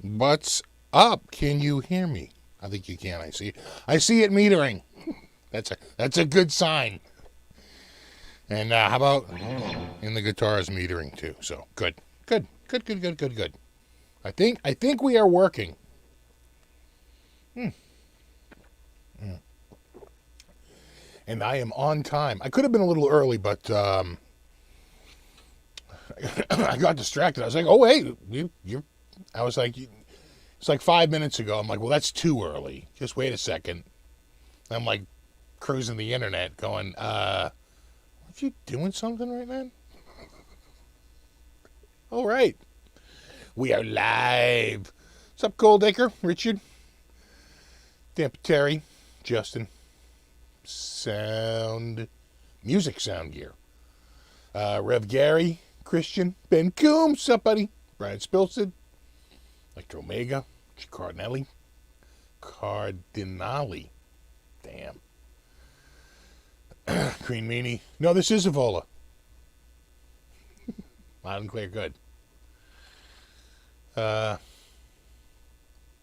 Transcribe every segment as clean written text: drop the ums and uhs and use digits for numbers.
What's up? Can you hear me? I think you can. I see it metering. That's a good sign. And how about in the guitars metering too? So good. I think we are working. And I am on time. I could have been a little early, but I got distracted. I was like, "Oh, hey, you." I was like, "It's like 5 minutes ago." I'm like, "Well, that's too early. Just wait a second." I'm like cruising the internet, going, "Are you doing something right now?" All right, we are live. What's up, Goldacre, Richard, Tampa, Terry, Justin, music sound gear, Rev Gary, Christian, Ben Coombs, what's up, buddy? Brian Spilson, Electro Omega, Cardinelli, damn. Green Meanie. No, this is Evola. Loud and clear, good.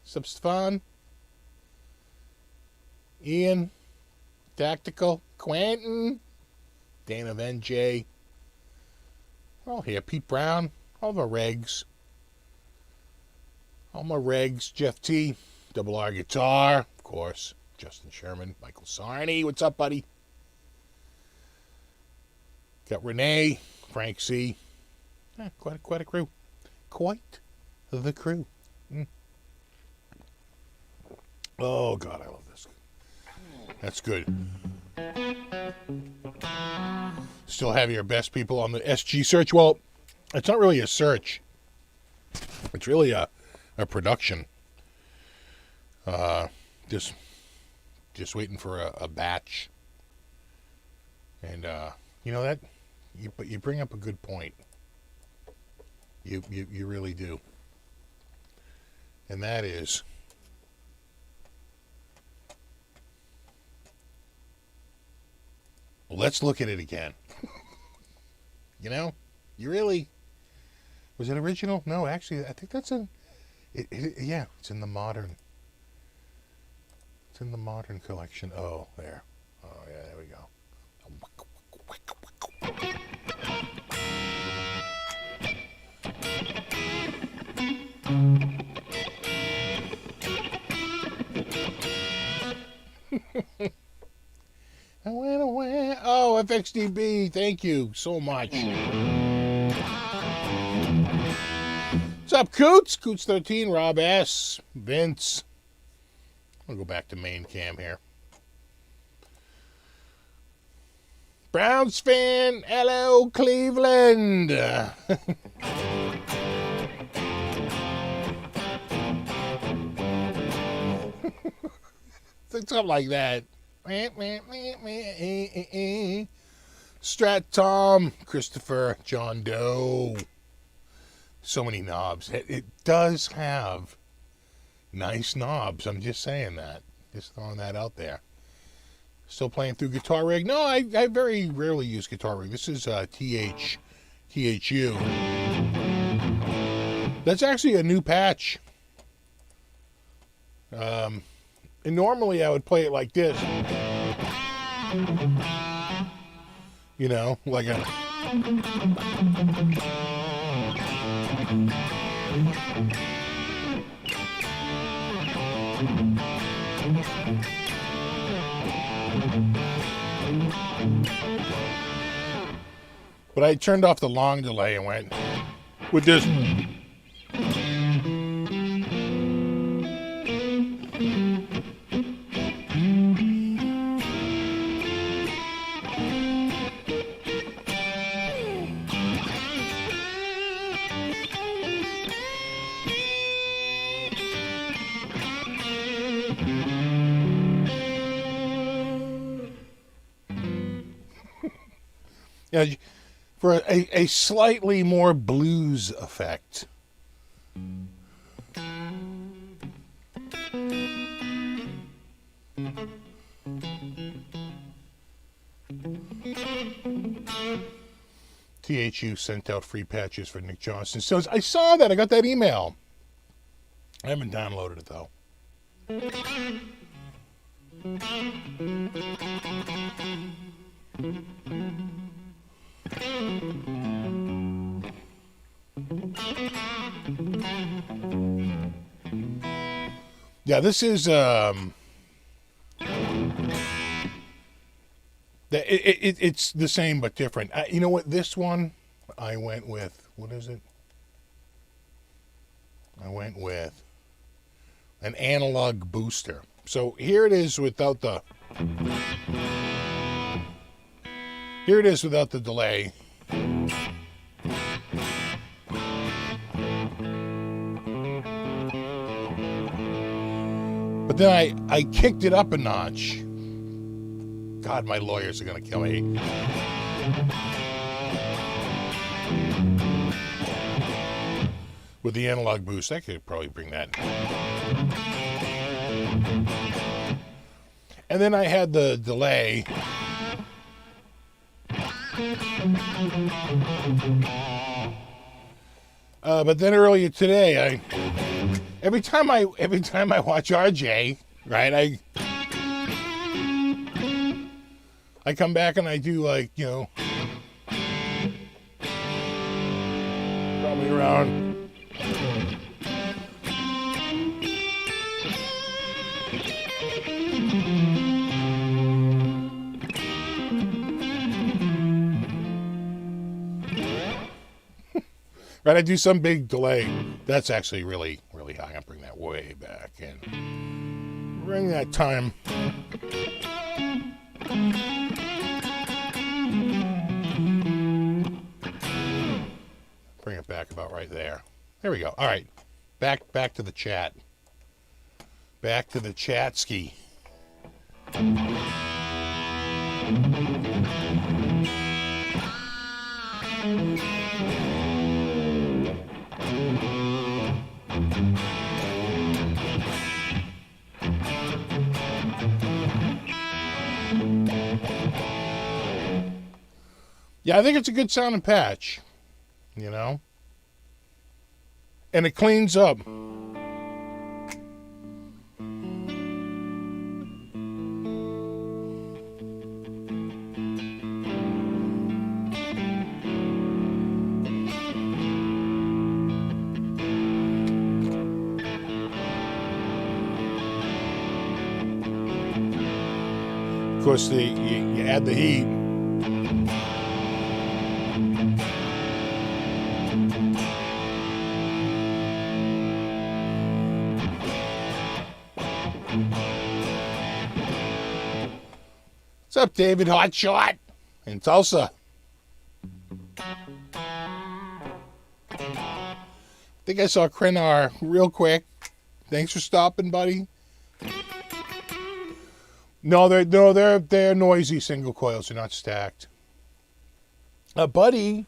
Substefan, Ian, Tactical, Quentin, Dana of NJ. We're all here. Pete Brown, all my regs. Jeff T, Double R Guitar, of course. Justin Sherman, Michael Sarney, what's up, buddy? Got Renee, Frank C. Quite a crew. Quite the crew. Oh, God, I love this. That's good. Still have your best people on the SG search. Well, it's not really a search. It's really a production. Just waiting for a batch. And you know that you bring up a good point. You really do. And that is, let's look at it again. You know, you really, was it original? No, actually, I think that's yeah, it's in the modern. It's in the modern collection. Oh, there. Oh, yeah, there we go. I went away. Oh, FXDB, thank you so much. What's up, Coots? Coots 13, Rob S, Vince. I'll go back to main cam here. Browns fan, hello, Cleveland. Something like that. Strat Tom, Christopher, John Doe. So many knobs. It does have nice knobs. I'm just saying that. Just throwing that out there. Still playing through Guitar Rig? No, I very rarely use Guitar Rig. This is THU. That's actually a new patch. And normally I would play it like this. You know, like a... But I turned off the long delay and went with this. Yeah, for a slightly more blues effect. THU sent out free patches for Nick Johnson. So I saw that. I got that email. I haven't downloaded it, though. Yeah, this is it's the same but different. You know what? This one I went with. What is it? I went with an analog booster. So here it is without the. Here it is without the delay. But then I kicked it up a notch. God, my lawyers are going to kill me. With the analog boost, I could probably bring that. And then I had the delay. But then earlier today, every time I watch RJ, right, I come back and I do, like, you know, probably around right, I do some big delay. That's actually really, really high. I'll bring that way back and bring that time. Bring it back about right there. There we go. All right. Back to the chat. Back to the chat ski. Yeah, I think it's a good sounding patch, you know, and it cleans up. Of course, you add the heat. What's up, David Hotshot in Tulsa? I think I saw Krenar real quick. Thanks for stopping, buddy. No, they're noisy single coils. They're not stacked. Buddy,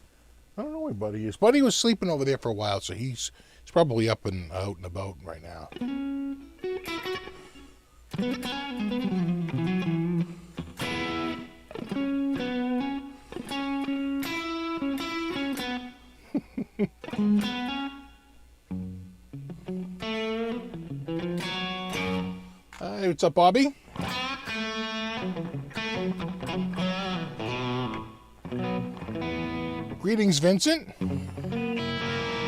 I don't know where Buddy is. Buddy was sleeping over there for a while, so he's probably up and out and about right now. Hi, what's up, Bobby? Greetings, Vincent,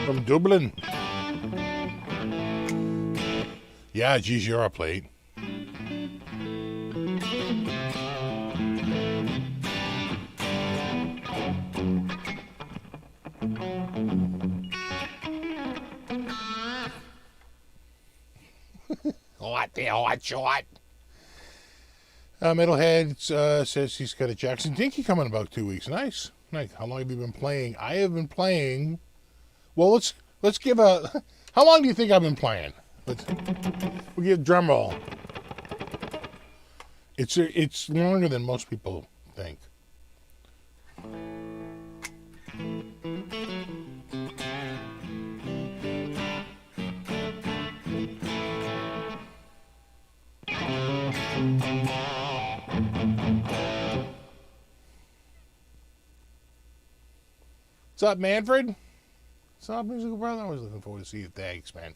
from Dublin. Yeah, geez, you're a plate. Hot shot. Metalhead says he's got a Jackson Dinky coming in about 2 weeks. Nice. How long have you been playing? I have been playing. Well, let's give a. How long do you think I've been playing? We'll give a drum roll. It's longer than most people think. What's up, Manfred? What's up, musical brother? I was looking forward to see you. Thanks, man.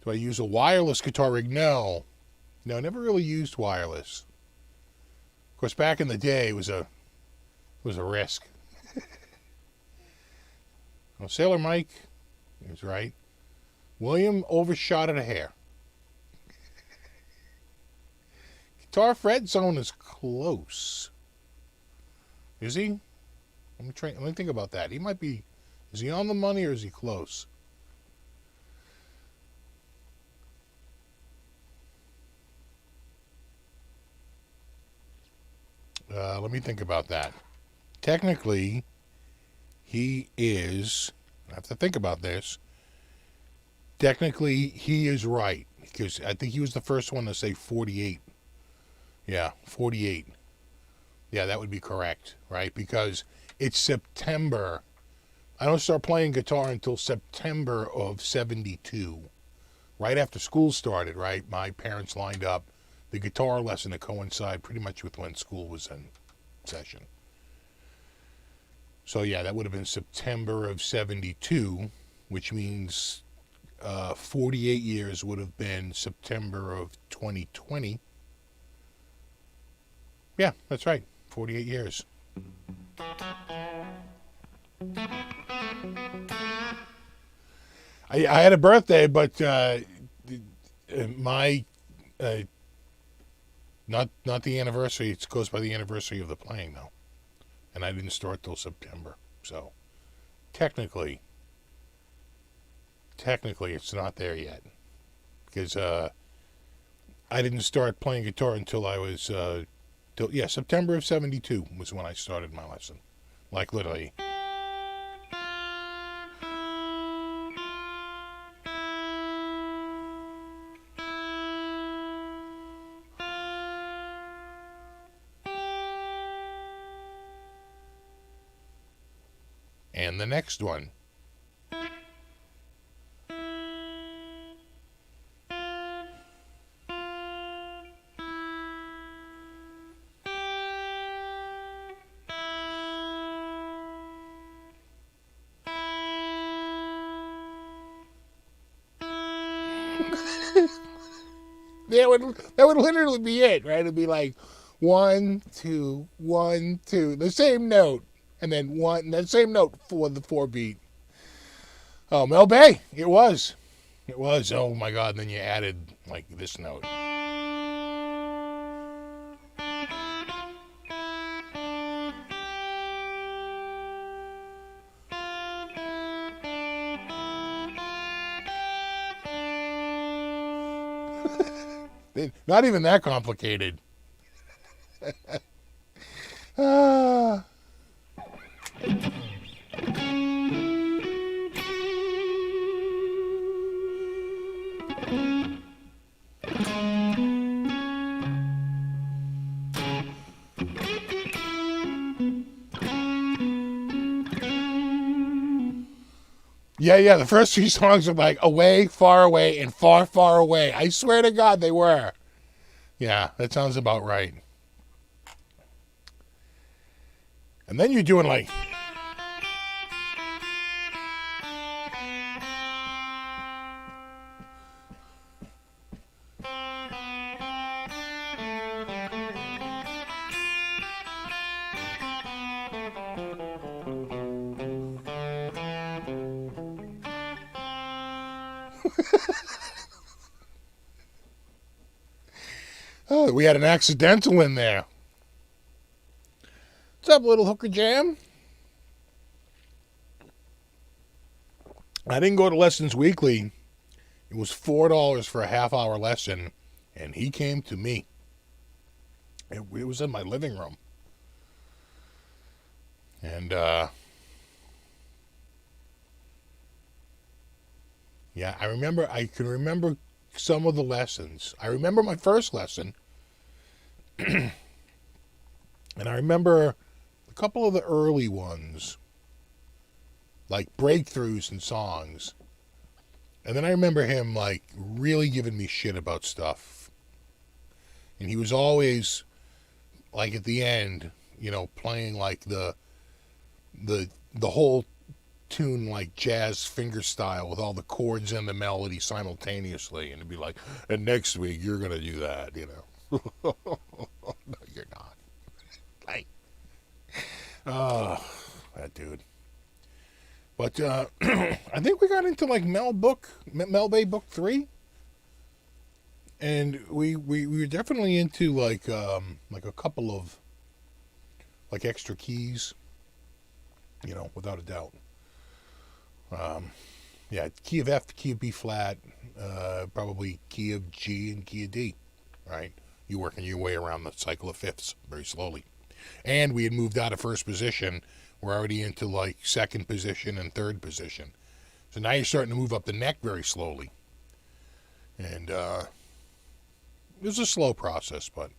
Do I use a wireless guitar rig? No. No, I never really used wireless. Of course, back in the day, it was a risk. Well, Sailor Mike is right. William overshot it a hair. Guitar fret zone is close. Is he? Let me think about that. He might be. Is he on the money or is he close? Let me think about that. Technically, he is. I have to think about this. Technically, he is right because I think he was the first one to say 48. Yeah, 48. Yeah, that would be correct, right? Because it's September. I don't start playing guitar until September of 72. Right after school started, right? My parents lined up the guitar lesson to coincide pretty much with when school was in session. So yeah, that would have been September of 72, which means 48 years would have been September of 2020. Yeah, that's right. 48 years. I had a birthday, but my not the anniversary. It goes by the anniversary of the playing, though, and I didn't start till September. So technically, it's not there yet because I didn't start playing guitar until I was September of 72 was when I started my lesson, like literally. And the next one. That would literally be it, right? It'd be like 1, 2, 1, 2, the same note, and then that same note for the 4 beat. Oh, Mel Bay, it was. Oh my God! And then you added like this note. Not even that complicated. Ah. Yeah, the first 3 songs are like away, far away, and far, far away. I swear to God they were. Yeah, that sounds about right. And then you're doing like... Oh, we had an accidental in there. What's up, little hooker jam? I didn't go to lessons weekly. It was $4 for a half-hour lesson, and he came to me. It was in my living room. And, yeah, I can remember some of the lessons. I remember my first lesson. And I remember a couple of the early ones, like breakthroughs in songs. And then I remember him like really giving me shit about stuff. And he was always like at the end, playing like the whole tune like jazz finger style with all the chords and the melody simultaneously, and it'd be like, and next week you're gonna do that, No, you're not. Like, that dude. But I think we got into like Mel Bay Book 3, and we were definitely into like a couple of like extra keys, without a doubt. Yeah, key of F, key of B flat, probably key of G and key of D, right? You're working your way around the cycle of fifths very slowly. And we had moved out of first position. We're already into like second position and third position. So now you're starting to move up the neck very slowly. And it was a slow process, but...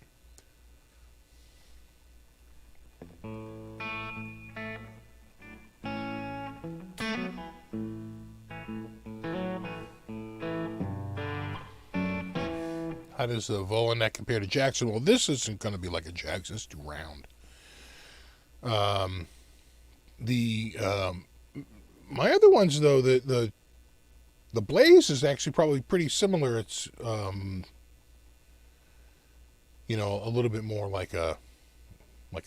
How does the Vola neck compare to Jackson? Well, this isn't going to be like a Jackson. It's too round. My other ones, though, the Blaze is actually probably pretty similar. It's a little bit more like a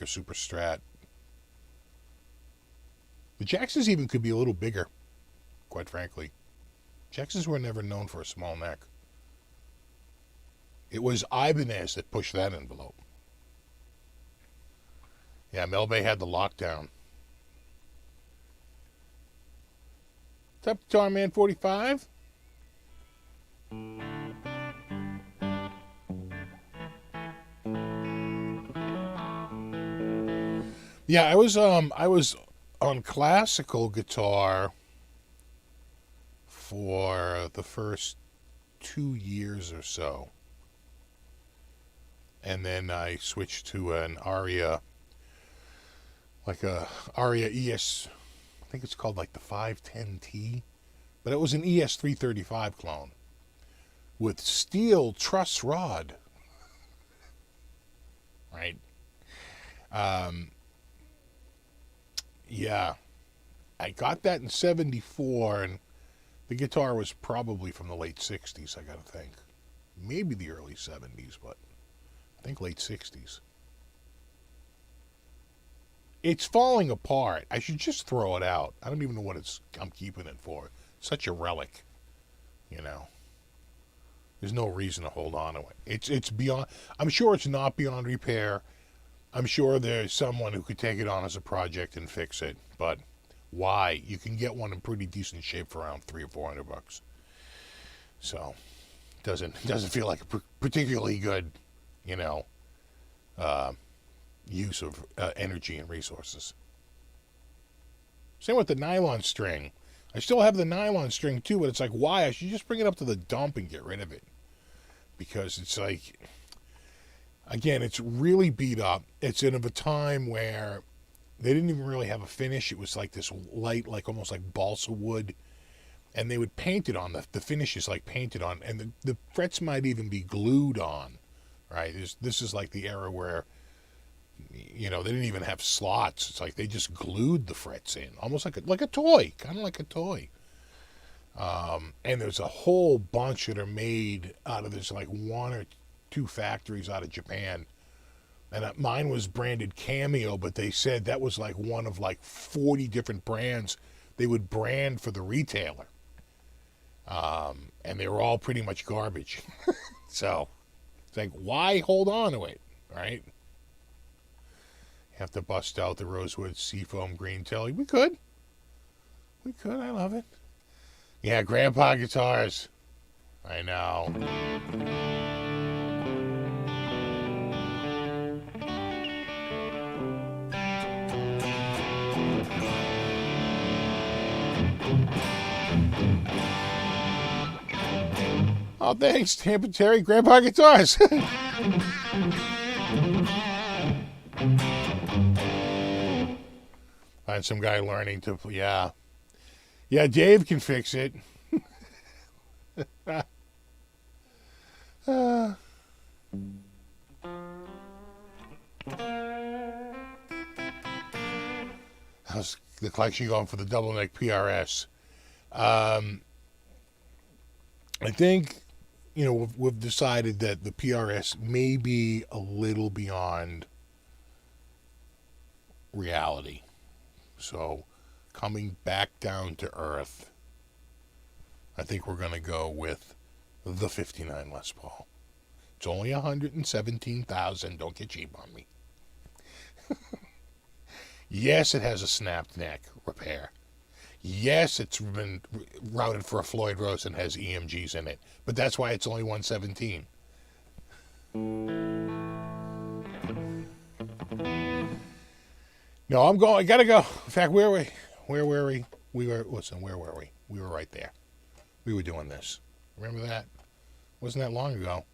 Super Strat. The Jacksons even could be a little bigger, quite frankly. Jacksons were never known for a small neck. It was Ibanez that pushed that envelope. Yeah, Mel Bay had the lockdown. What's up, Guitar Man 45? Yeah, I was on classical guitar for the first 2 years or so. And then I switched to an Aria, like a Aria ES, I think it's called like the 510T, but it was an ES 335 clone with steel truss rod, right? Yeah, I got that in 74, and the guitar was probably from the late 60s, I gotta think. Maybe the early 70s, but I think late 60s. It's falling apart. I should just throw it out. I don't even know what I'm keeping it for. It's such a relic, There's no reason to hold on to it. It's beyond. I'm sure it's not beyond repair. I'm sure there's someone who could take it on as a project and fix it. But why? You can get one in pretty decent shape for around $300 or $400. So doesn't feel like a particularly good, use of energy and resources. Same with the nylon string. I still have the nylon string too, but it's like, why? I should just bring it up to the dump and get rid of it. Because it's like, again, it's really beat up. It's in a time where they didn't even really have a finish. It was like this light, like almost like balsa wood. And they would paint it on. The finish is like painted on. And the frets might even be glued on, right? This is like the era where, they didn't even have slots. It's like they just glued the frets in, almost like a toy, kind of like a toy. And there's a whole bunch that are made out of this, like 1 or 2 factories out of Japan. And mine was branded Cameo, but they said that was like one of like 40 different brands they would brand for the retailer. And they were all pretty much garbage. So it's like, why hold on to it, right? Have to bust out the Rosewood Seafoam Green Telly. We could. I love it. Yeah, Grandpa guitars. I know. Oh, thanks, Tampa Terry. Grandpa guitars. Find some guy learning to, yeah. Yeah, Dave can fix it. How's the collection going for the double neck PRS? I think, we've decided that the PRS may be a little beyond reality. So, coming back down to earth, I think we're going to go with the 59 Les Paul. It's only $117,000. Don't get cheap on me. Yes, it has a snapped neck repair. Yes, it's been routed for a Floyd Rose and has EMGs in it. But that's why it's only $117,000. No, I'm going. I gotta go. In fact, where were we? Where were we? We were right there. We were doing this. Remember that? Wasn't that long ago?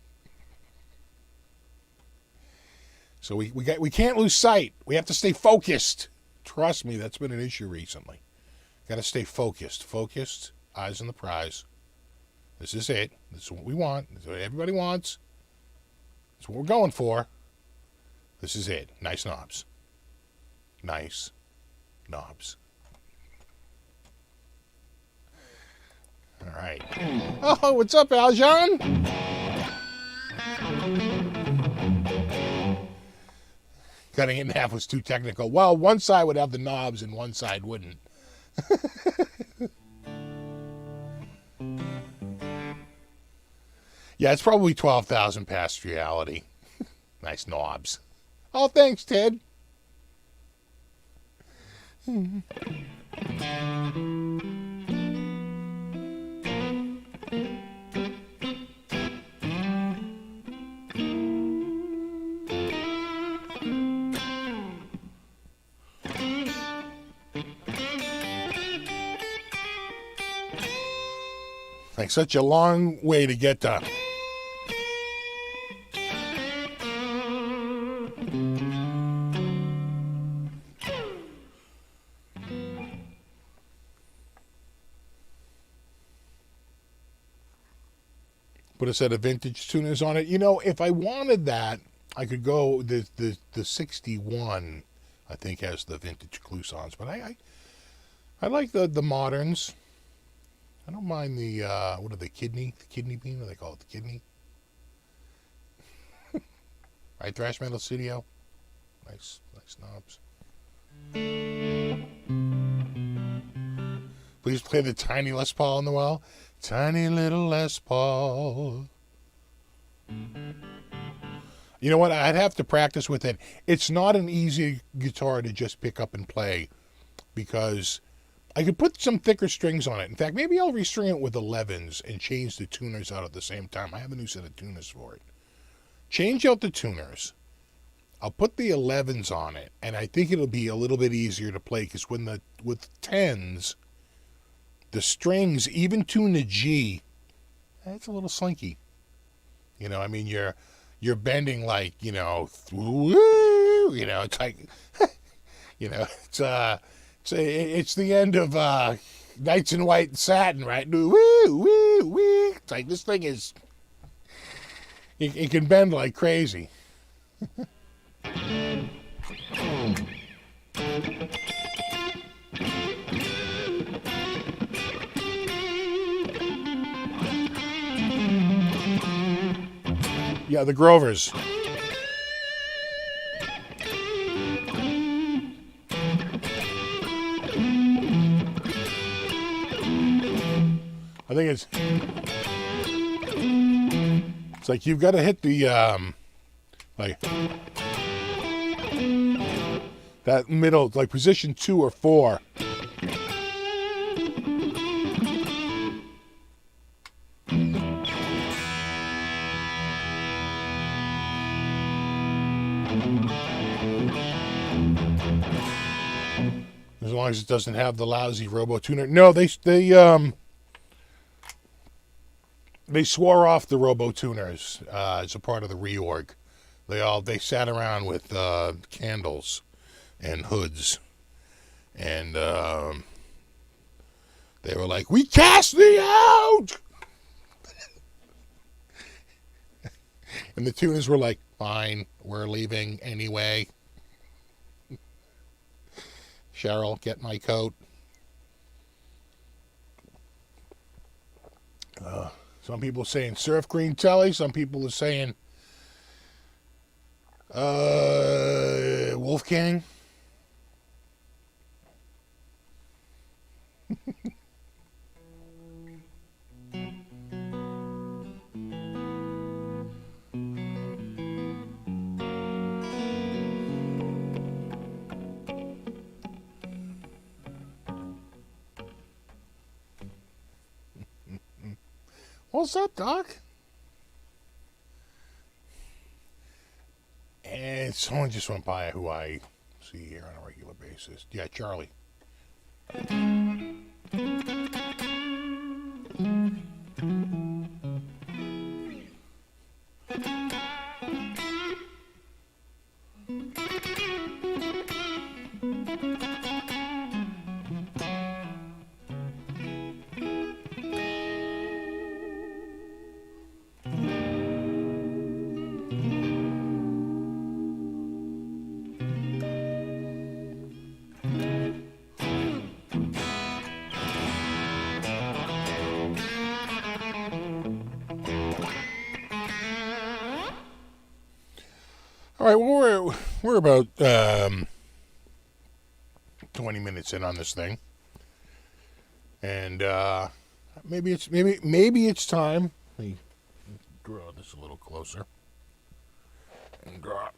So we can't lose sight. We have to stay focused. Trust me, that's been an issue recently. Got to stay focused. Focused. Eyes on the prize. This is it. This is what we want. This is what everybody wants. This is what we're going for. This is it. Nice knobs. Nice knobs. All right. Oh, what's up, Aljon? Cutting it in half was too technical. Well, one side would have the knobs and one side wouldn't. Yeah, it's probably 12,000 past reality. Nice knobs. Oh, thanks, Ted. Like such a long way to get to. Put a set of vintage tuners on it. If I wanted that, I could go the 61. I think has the vintage Clousons, but I like the moderns. I don't mind the what are they, kidney? The kidney bean? What do they call it? The kidney? Right, Thrash Metal Studio. Nice knobs. Please play the tiny Les Paul on the well. Tiny little Les Paul. You know what? I'd have to practice with it. It's not an easy guitar to just pick up and play because I could put some thicker strings on it. In fact, maybe I'll restring it with 11s and change the tuners out at the same time. I have a new set of tuners for it. Change out the tuners. I'll put the 11s on it, and I think it'll be a little bit easier to play because with 10s, the strings, even tune the G, it's a little slinky. I mean, you're bending like, it's like, it's the end of Knights in White Satin, right? Woo, woo, woo. It's like this thing is, it can bend like crazy. Yeah, the Grovers. I think it's like you've got to hit the like that middle, like position 2 or 4. As long as it doesn't have the lousy robo tuner. No, they swore off the robo tuners as a part of the reorg. They sat around with candles and hoods, and they were like, "We cast thee out," and the tuners were like, "Fine, we're leaving anyway." Cheryl, get my coat. Some people are saying surf green telly. Some people are saying Wolfgang. What's up, Doc? And someone just went by who I see here on a regular basis. Yeah, Charlie. All right, well, we're about 20 minutes in on this thing, and maybe it's time. Let me draw this a little closer and draw.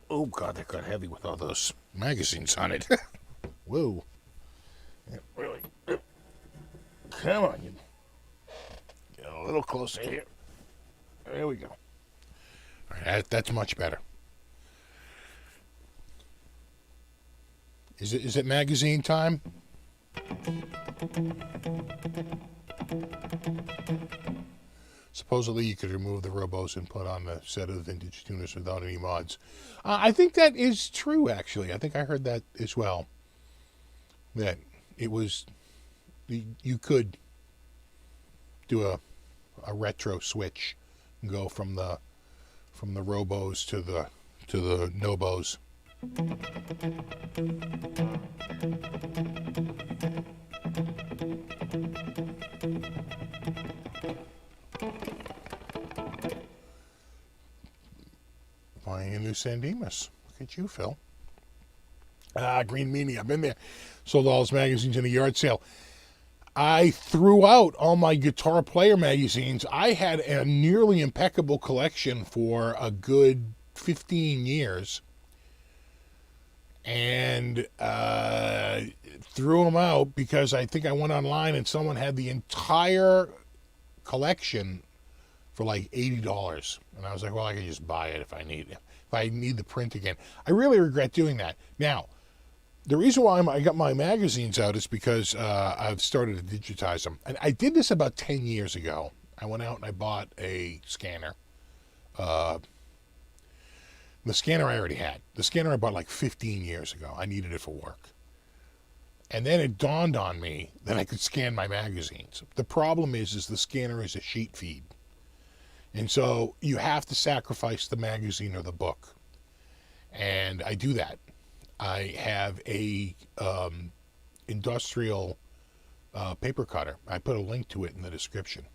Oh God, that got heavy with all those magazines on it. Whoa! Yeah, really? Come on, you. Get a little closer here. There we go. All right, that's much better. Is it magazine time? Supposedly you could remove the robos and put on the set of vintage tuners without any mods. I think that is true, actually. I think I heard that as well. That it was, you could do a retro switch and go from the robos to the nobos. Buying a new San Dimas. Look at you, Phil. Green Meanie. I've been there. Sold all his magazines in a yard sale. I threw out all my Guitar Player magazines. I had a nearly impeccable collection for a good 15 years. And threw them out because I think I went online and someone had the entire collection for like $80. And I was like, well, I can just buy it if I need the print again. I really regret doing that. Now, the reason why I got my magazines out is because I've started to digitize them. And I did this about 10 years ago. I went out and I bought a scanner. The scanner I already had. The scanner I bought like 15 years ago. I needed it for work. And then it dawned on me that I could scan my magazines. The problem is the scanner is a sheet feed. And so you have to sacrifice the magazine or the book. And I do that. I have a industrial paper cutter. I put a link to it in the description.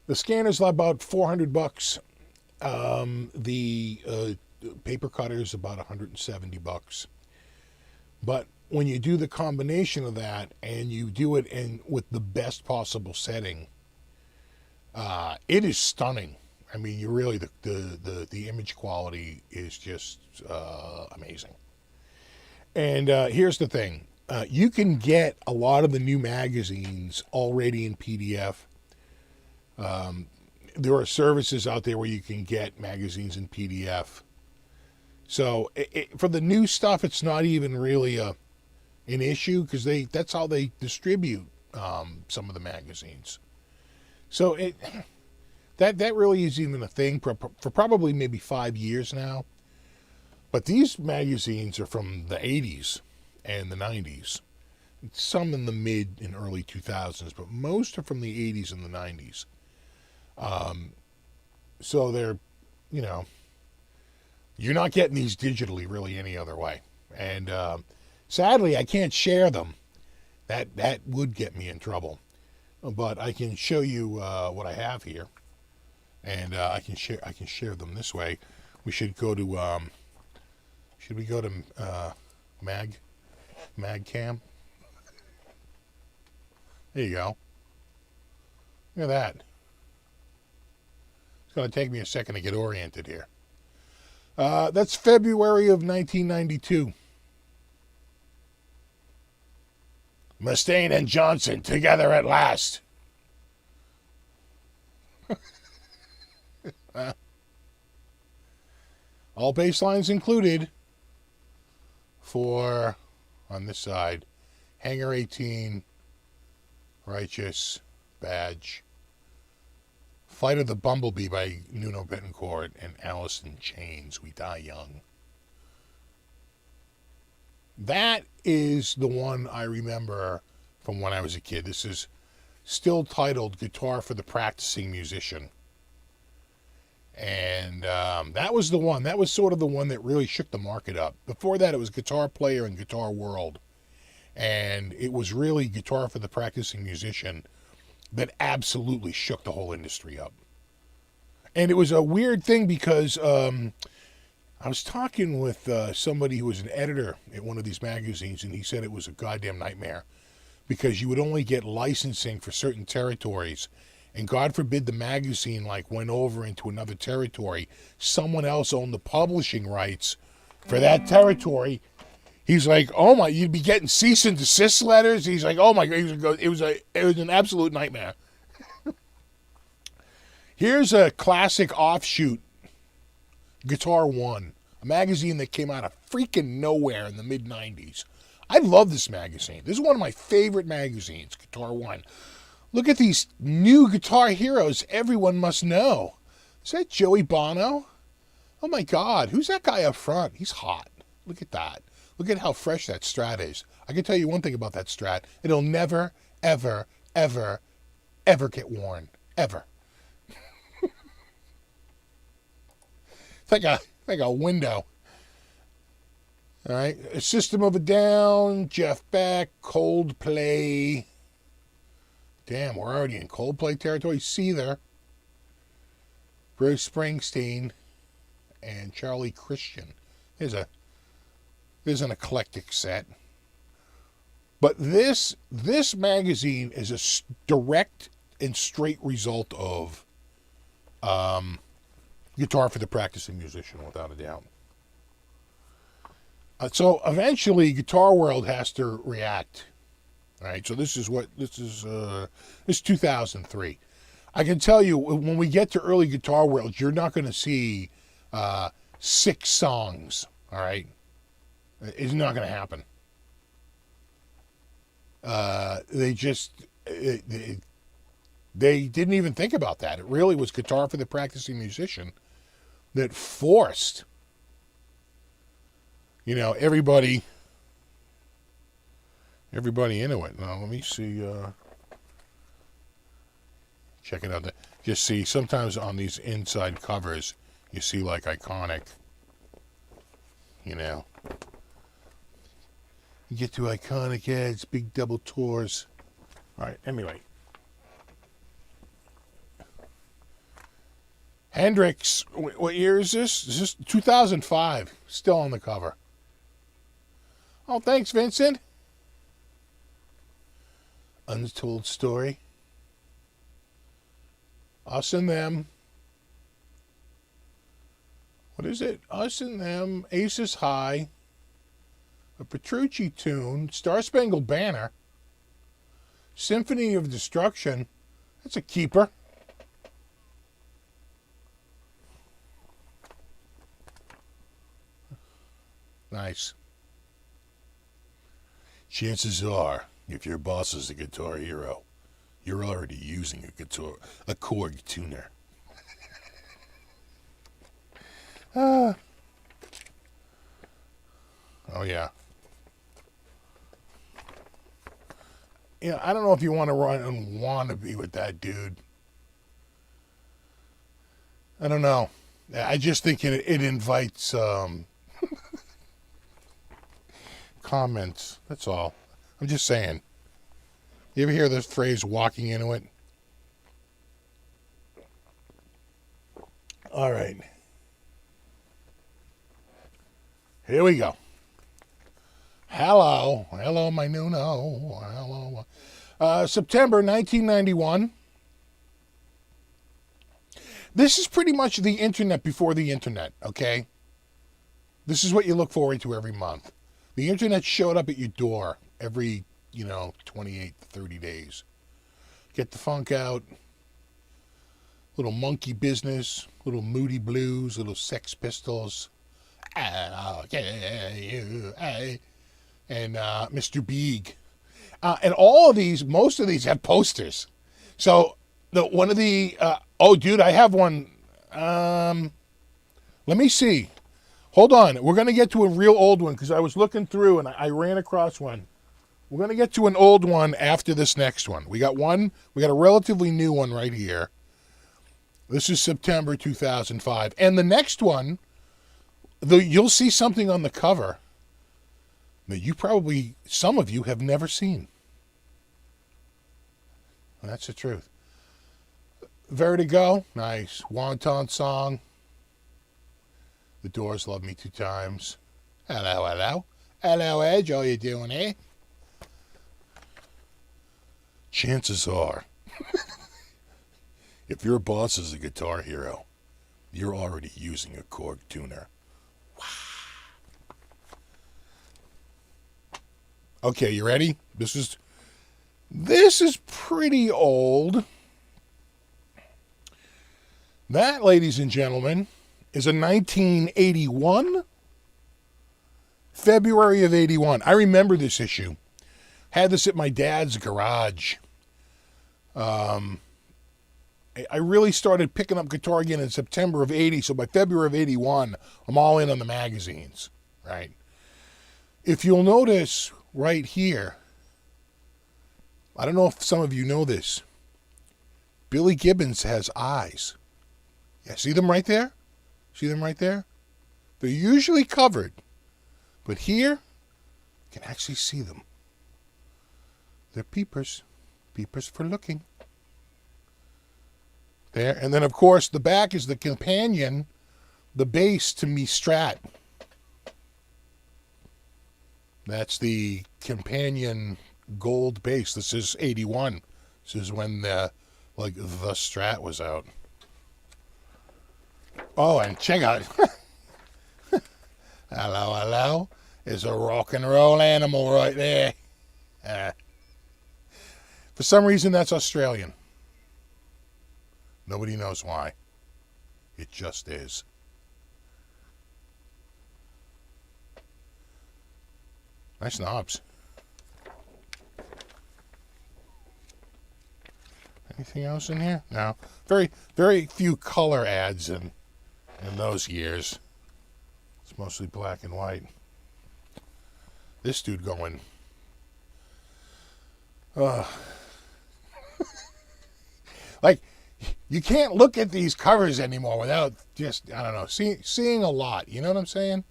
The scanner's about $400. The paper cutter is about $170. But when you do the combination of that and you do it with the best possible setting, it is stunning. I mean, you really the image quality is just amazing. And here's the thing: you can get a lot of the new magazines already in PDF. There are services out there where you can get magazines in PDF. So for the new stuff, it's not even really an issue because that's how they distribute some of the magazines. So that really is even a thing for probably maybe 5 years now. But these magazines are from the 80s and the 90s. Some in the mid and early 2000s, but most are from the 80s and the 90s. So they're, you're not getting these digitally really any other way. And sadly, I can't share them. That would get me in trouble. But I can show you what I have here, and I can share them this way. We should go to should we go to MagCam? There you go. Look at that. It's going to take me a second to get oriented here. That's February of 1992. Mustaine and Johnson together at last. All bass lines included for, on this side, Hangar 18, Righteous, Badge, Flight of the Bumblebee by Nuno Bettencourt, and Alice in Chains, We Die Young. That is the one I remember from when I was a kid. This is still titled Guitar for the Practicing Musician. And that was the one. That was sort of the one that really shook the market up. Before that, it was Guitar Player and Guitar World. And it was really Guitar for the Practicing Musician that absolutely shook the whole industry up. And it was a weird thing because I was talking with somebody who was an editor at one of these magazines, and he said it was a goddamn nightmare because you would only get licensing for certain territories. And God forbid the magazine went over into another territory. Someone else owned the publishing rights for that territory. He's like, oh my, you'd be getting cease and desist letters. He's like, oh my God, it was an absolute nightmare. Here's a classic offshoot, Guitar One, a magazine that came out of freaking nowhere in the mid-90s. I love this magazine. This is one of my favorite magazines, Guitar One. Look at these new guitar heroes everyone must know. Is that Joey Bono? Oh my God, who's that guy up front? He's hot. Look at that. Look at how fresh that Strat is. I can tell you one thing about that Strat. It'll never, ever, ever, ever get worn. Ever. It's like a window. All right. A System of a Down, Jeff Beck, Coldplay. Damn, we're already in Coldplay territory. Seether, Bruce Springsteen, and Charlie Christian. There's an eclectic set. But this magazine is a direct and straight result of Guitar for the Practicing Musician, without a doubt. So eventually, Guitar World has to react. All right, so this is 2003. I can tell you, when we get to early Guitar World, you're not going to see 6 songs. All right, it's not going to happen. They didn't even think about that. It really was Guitar for the Practicing Musician that forced, everybody into it. Now, let me see. Check it out. Just see, sometimes on these inside covers, you see iconic, You get to iconic ads, big double tours. All right, anyway. Hendrix, what year is this? This is 2005, still on the cover. Oh, thanks, Vincent. Untold Story. Us and Them. What is it? Us and Them, Aces High, a Petrucci tune, Star Spangled Banner, Symphony of Destruction. That's a keeper. Nice. Chances are, if your boss is a Guitar Hero, you're already using a Korg tuner. Oh yeah. I don't know if you want to run and want to be with that dude. I don't know. I just think it invites comments. That's all. I'm just saying. You ever hear this phrase, walking into it? All right. Here we go. Hello. Hello, my new no. Hello. September 1991. This is pretty much the internet before the internet, okay? This is what you look forward to every month. The internet showed up at your door every, 28 to 30 days. Get the funk out. Little Monkey Business. Little Moody Blues. Little Sex Pistols. And Mr. Beeg. And all of these, most of these have posters. So, one of the, dude, I have one. Let me see. Hold on. We're going to get to a real old one because I was looking through and I ran across one. We're going to get to an old one after this next one. We got a relatively new one right here. This is September 2005. And the next one, you'll see something on the cover that some of you have never seen. That's the truth. Vertigo, nice. Wonton Song. The Doors, Love Me 2 Times. Hello, hello. Hello, Edge, how you doing, eh? Chances are, if your boss is a Guitar Hero, you're already using a Korg tuner. Wow. Okay, you ready? This is pretty old. That, ladies and gentlemen, is a 1981, February of 81. I remember this issue. Had this at my dad's garage. I really started picking up guitar again in September of 80, so by February of 81, I'm all in on the magazines, right? If you'll notice right here, I don't know if some of you know this, Billy Gibbons has eyes. Yeah, see them right there? See them right there? They're usually covered, but here, you can actually see them. They're peepers. Peepers for looking. There. And then, of course, the back is the companion, the bass to me Strat. That's the companion gold bass. This is 81. This is when the Strat was out. Oh, and check out. Hello, hello. There's a rock and roll animal right there. For some reason, that's Australian. Nobody knows why. It just is. Nice knobs. Anything else in here? No. Very, very few color ads in those years. It's mostly black and white. This dude going. Like, you can't look at these covers anymore without just, I don't know, seeing a lot. You know what I'm saying?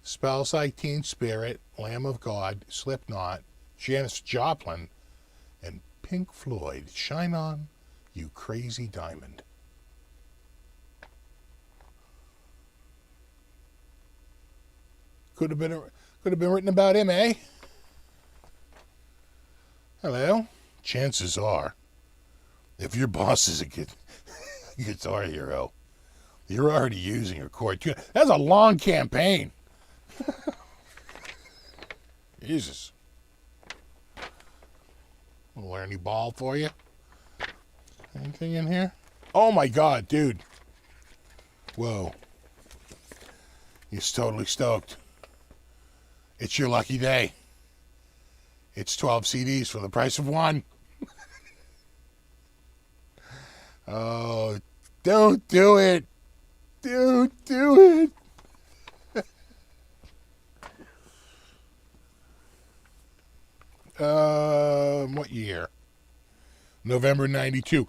Spells Like Teen Spirit, Lamb of God, Slipknot, Janis Joplin, and Pink Floyd. Shine On, You Crazy Diamond. Could have been written about him, eh? Hello. Chances are, if your boss is a Guitar Hero, you're already using a Korg tuner. That's a long campaign. Jesus. A little Ernie Ball for you. Anything in here? Oh my God, dude. Whoa. He's totally stoked. It's your lucky day. It's 12 CDs for the price of one. Oh, don't do it. Don't do it. What year? November 92.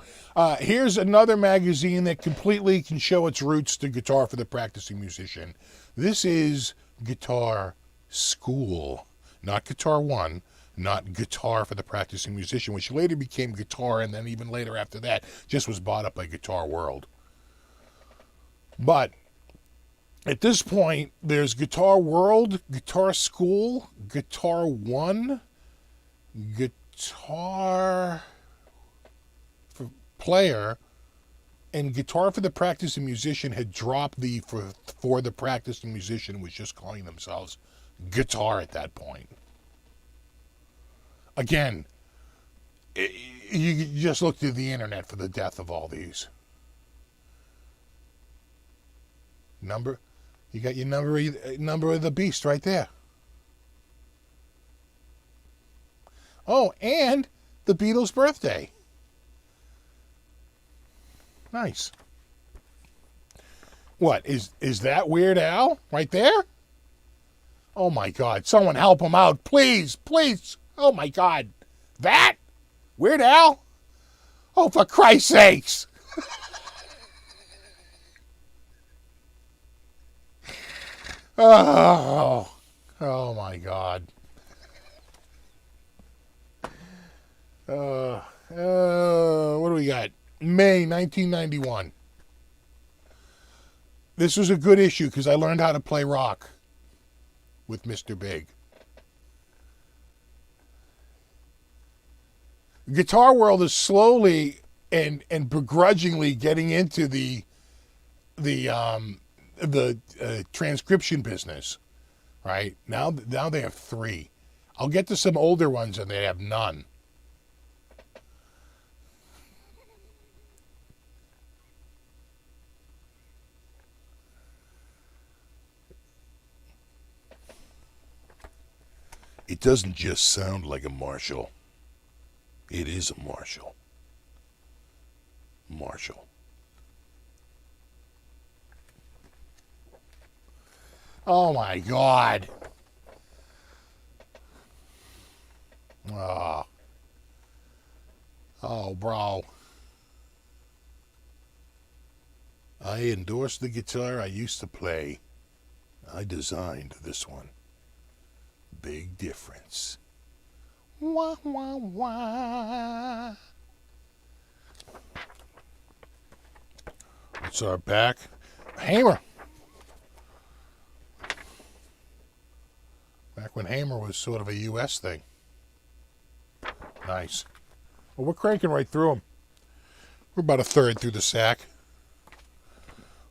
Here's another magazine that completely can show its roots to Guitar for the Practicing Musician. This is Guitar School, not Guitar One, not Guitar for the Practicing Musician, which later became Guitar, and then even later after that just was bought up by Guitar World. But at this point, there's Guitar World, Guitar School, Guitar One, Guitar Player, and Guitar for the Practicing Musician had dropped the for the Practicing Musician, was just calling themselves Guitar at that point. Again, you just look through the internet for the death of all these. You got your number of the beast right there. Oh, and the Beatles' birthday. Nice. What, is that Weird Al right there? Oh my God, someone help him out, please, please. Oh my God. That? Weird Al? Oh, for Christ's sakes. Oh my God. What do we got? May 1991. This was a good issue because I learned how to play rock with Mr. Big. Guitar World is slowly and begrudgingly getting into the transcription business, right? Now they have 3. I'll get to some older ones and they have none. It doesn't just sound like a Marshall. It is a Marshall. Marshall. Oh my God. Oh, bro. I endorsed the guitar I used to play. I designed this one. Big difference. Wah, wah, wah. It's our back. Hamer. Back when Hamer was sort of a U.S. thing. Nice. Well, we're cranking right through them. We're about a third through the sack.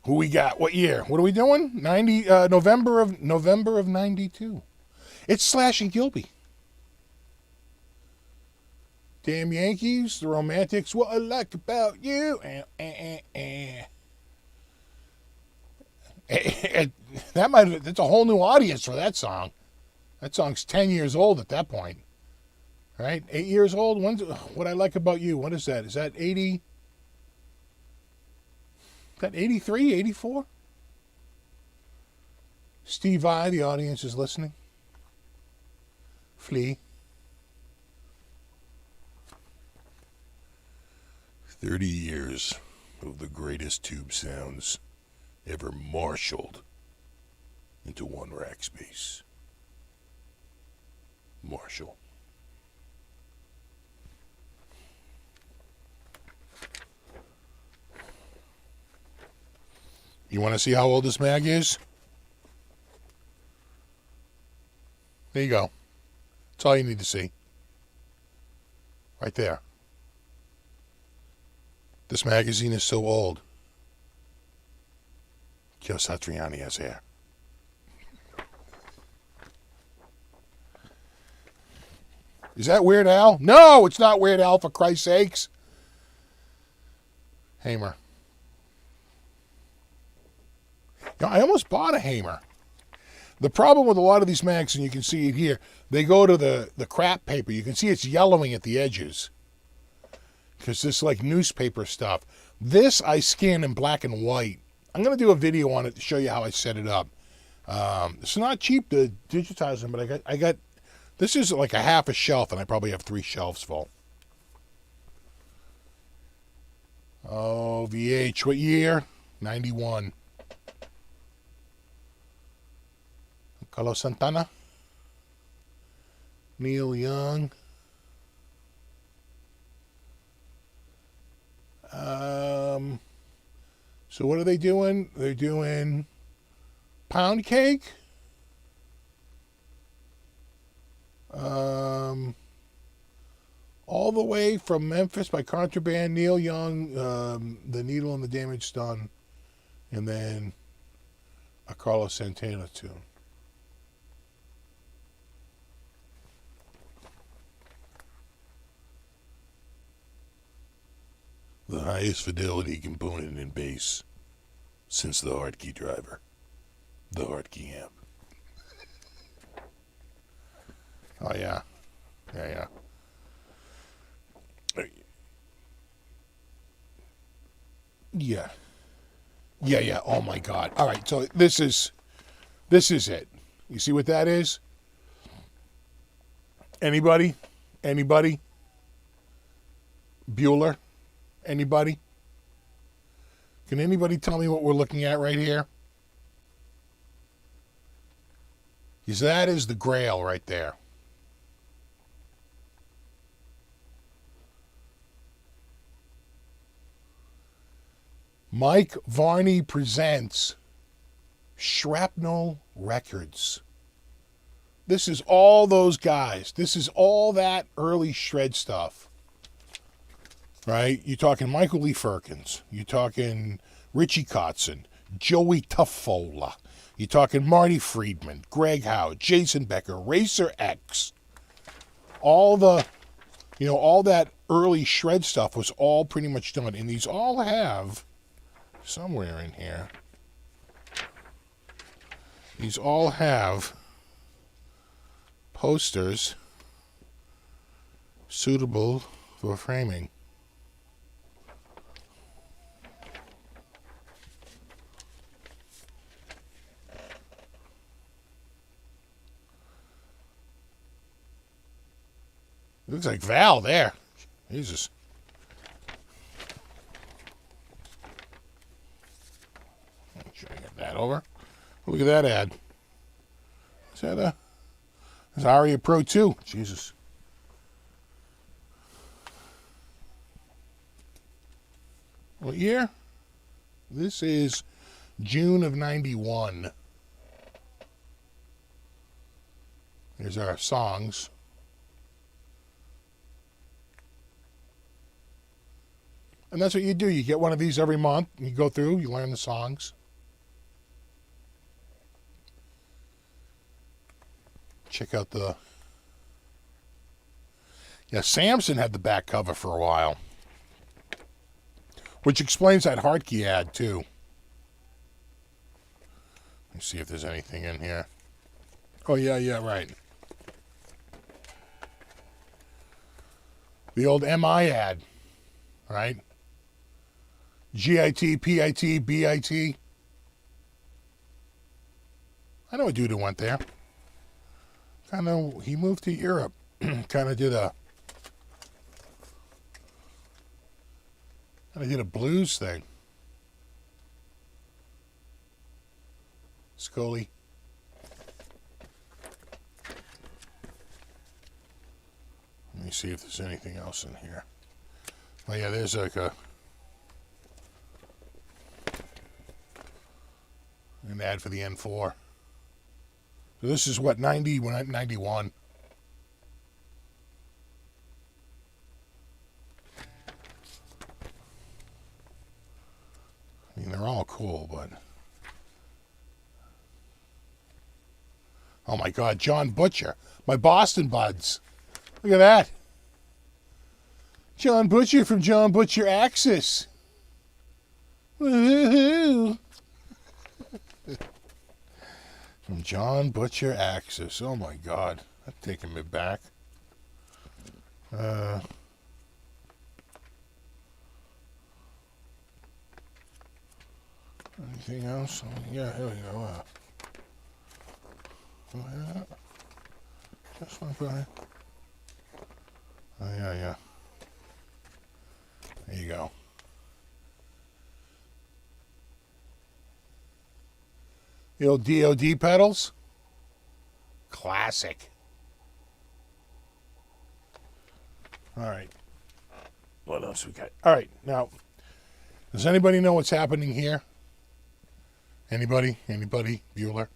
Who we got? What year? What are we doing? November of 92. It's Slash and Gilby. Damn Yankees, the Romantics, what I like about you. That's a whole new audience for that song. That song's 10 years old at that point. Right? 8 years old? What I Like About You. What is that? Is that 80? Is that 83, 84? Steve I, the audience is listening. Flea. 30 years of the greatest tube sounds ever marshaled into one rack space. Marshall. You want to see how old this mag is? There you go. That's all you need to see. Right there. This magazine is so old. Joe Satriani has hair. Is that Weird Al? No, it's not Weird Al, for Christ's sakes. Hamer. You know, I almost bought a Hamer. The problem with a lot of these mags, and you can see it here, they go to the crap paper. You can see it's yellowing at the edges. Because this like newspaper stuff. This I scan in black and white. I'm going to do a video on it to show you how I set it up. It's not cheap to digitize them, but I got this is like a half a shelf, and I probably have 3 shelves full. Oh, VH. What year? 91. Carlos Santana. Neil Young. So what are they doing? They're doing Pound Cake. All the Way from Memphis by Contraband, Neil Young, The Needle and the Damage Done, and then a Carlos Santana tune. The highest fidelity component in bass since the Hartke driver, the Hartke amp. Oh yeah, yeah. Yeah. Oh my God. All right. So this is it. You see what that is? Anybody? Bueller? Anybody? Can anybody tell me what we're looking at right here? Because that is the Grail right there. Mike Varney presents Shrapnel Records. This is all those guys. This is all that early shred stuff. Right? You're talking Michael Lee Firkins. You're talking Richie Kotzen, Joey Tuffola. You're talking Marty Friedman, Greg Howe, Jason Becker, Racer X. All the, all that early shred stuff was all pretty much done. And these all have, somewhere in here, these all have posters suitable for framing. Looks like Val there. Jesus. Make sure I get that over. Look at that ad. Is that it's Aria Pro 2. Jesus. What year? This is June of 91. Here's our songs. And that's what you do. You get one of these every month. You go through, you learn the songs. Check out the... Yeah, Samson had the back cover for a while. Which explains that Hartke ad, too. Let me see if there's anything in here. Oh, yeah, right. The old MI ad, right? GIT, PIT, BIT. I know a dude who went there. He moved to Europe. Kind of did a blues thing. Scully. Let me see if there's anything else in here. Oh yeah, there's like an ad for the N4. So this is what, 91. I mean, they're all cool, but... Oh my God, John Butcher. My Boston buds. Look at that. John Butcher from John Butcher Axis. Woohoo! From John Butcher Axis. Oh my God. That's taking me back. Anything else? Yeah, here we go. Oh, yeah. Just like that. Oh, yeah. There you go. The old DOD pedals. Classic. All right. What else we got? All right. Now, does anybody know what's happening here? Anybody? Anybody? Bueller?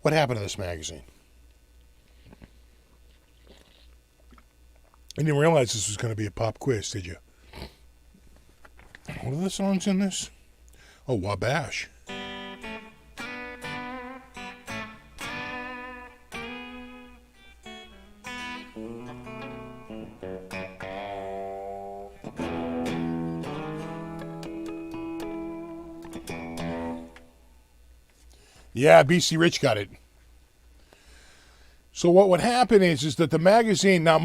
What happened to this magazine? I didn't realize this was going to be a pop quiz, did you? What are the songs in this? Oh, Wabash. Yeah, BC Rich got it. So what would happen is that the magazine, now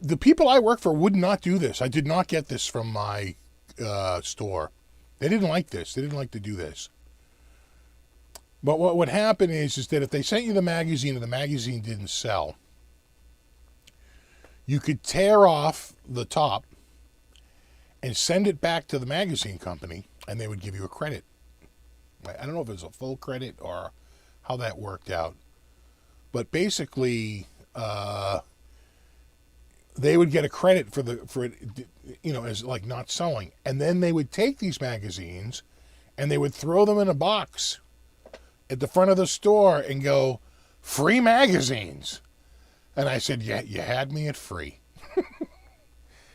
the people I work for would not do this. I did not get this from my store. They didn't like this. They didn't like to do this. But what would happen is that if they sent you the magazine and the magazine didn't sell, you could tear off the top and send it back to the magazine company, and they would give you a credit. I don't know if it was a full credit or how that worked out. But basically, they would get a credit for it, you know, as like not selling. And then they would take these magazines and they would throw them in a box at the front of the store and go, free magazines. And I said, yeah, you had me at free.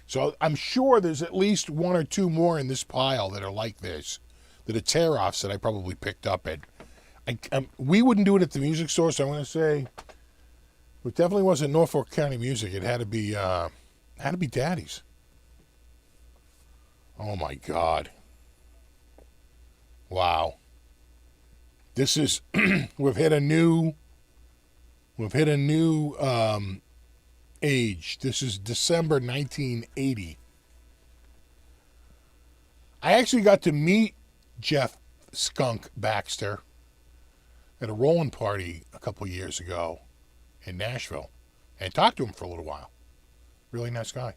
So I'm sure there's at least one or two more in this pile that are like this, that are tear-offs that I probably picked up at. We wouldn't do it at the music store, so I'm going to say it definitely wasn't Norfolk County Music. It had to be Daddy's. Oh my God! Wow. This is we've hit a new age. This is December 1980. I actually got to meet Jeff Skunk Baxter at a rolling party a couple years ago in Nashville and talked to him for a little while. Really nice guy.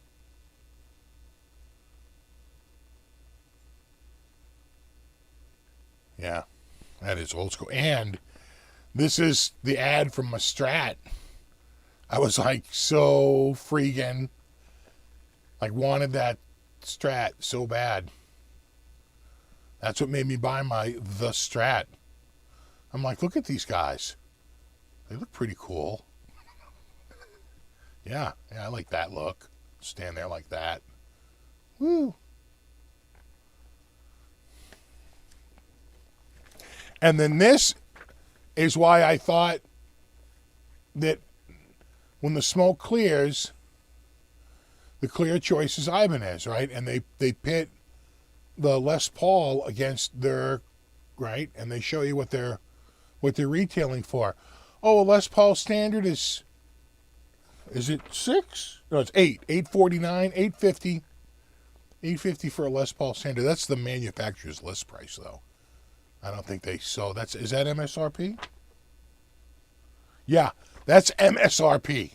Yeah, that is old school. And this is the ad from my Strat. I was like so freaking, like wanted that Strat so bad. That's what made me buy the Strat. I'm like, look at these guys. They look pretty cool. Yeah, I like that look. Stand there like that. Woo. And then this is why I thought that when the smoke clears, the clear choice is Ibanez, right? And they pit the Les Paul against their, right? And they show you what they're retailing for. Oh, a Les Paul standard is it 6? No, it's 8. 849, 850. 850 for a Les Paul standard. That's the manufacturer's list price, though. I don't think they so is that MSRP? Yeah, that's MSRP.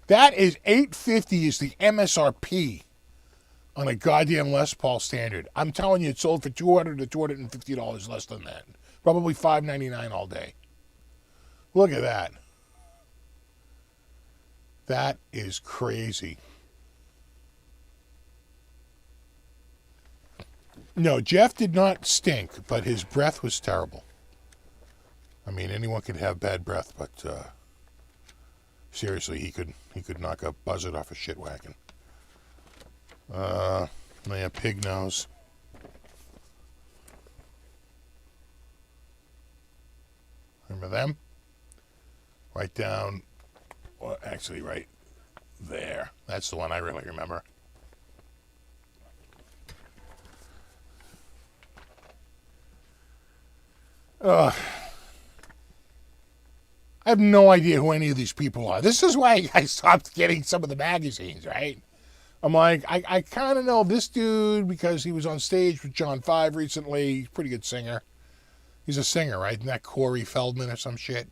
That is $850 is the MSRP on a goddamn Les Paul standard. I'm telling you, it sold for $200 to $250 less than that. Probably $5.99 all day. Look at that. That is crazy. No, Jeff did not stink, but his breath was terrible. I mean, anyone could have bad breath, but seriously, he could knock a buzzard off a shit wagon. They have pig nose. Remember them? Right down, well, actually right there. That's the one I really remember. I have no idea who any of these people are. This is why I stopped getting some of the magazines, right? I'm like, I kind of know this dude because he was on stage with John 5 recently. He's a pretty good singer. He's a singer, right? Isn't that Corey Feldman or some shit?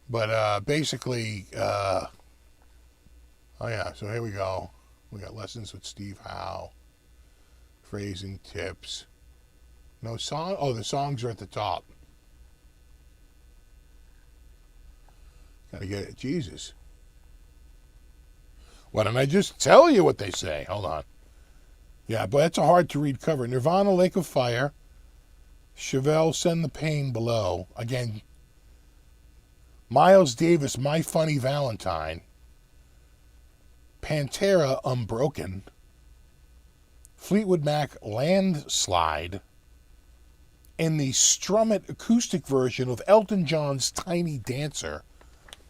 But basically, oh yeah, so here we go. We got lessons with Steve Howe. Phrasing tips. No song? Oh, the songs are at the top. Gotta get it. Jesus. Why don't I just tell you what they say? Hold on. Yeah, but that's a hard to read cover. Nirvana, Lake of Fire. Chevelle, Send the Pain Below. Again, Miles Davis, My Funny Valentine. Pantera, Unbroken. Fleetwood Mac, Landslide. And the Strum It acoustic version of Elton John's Tiny Dancer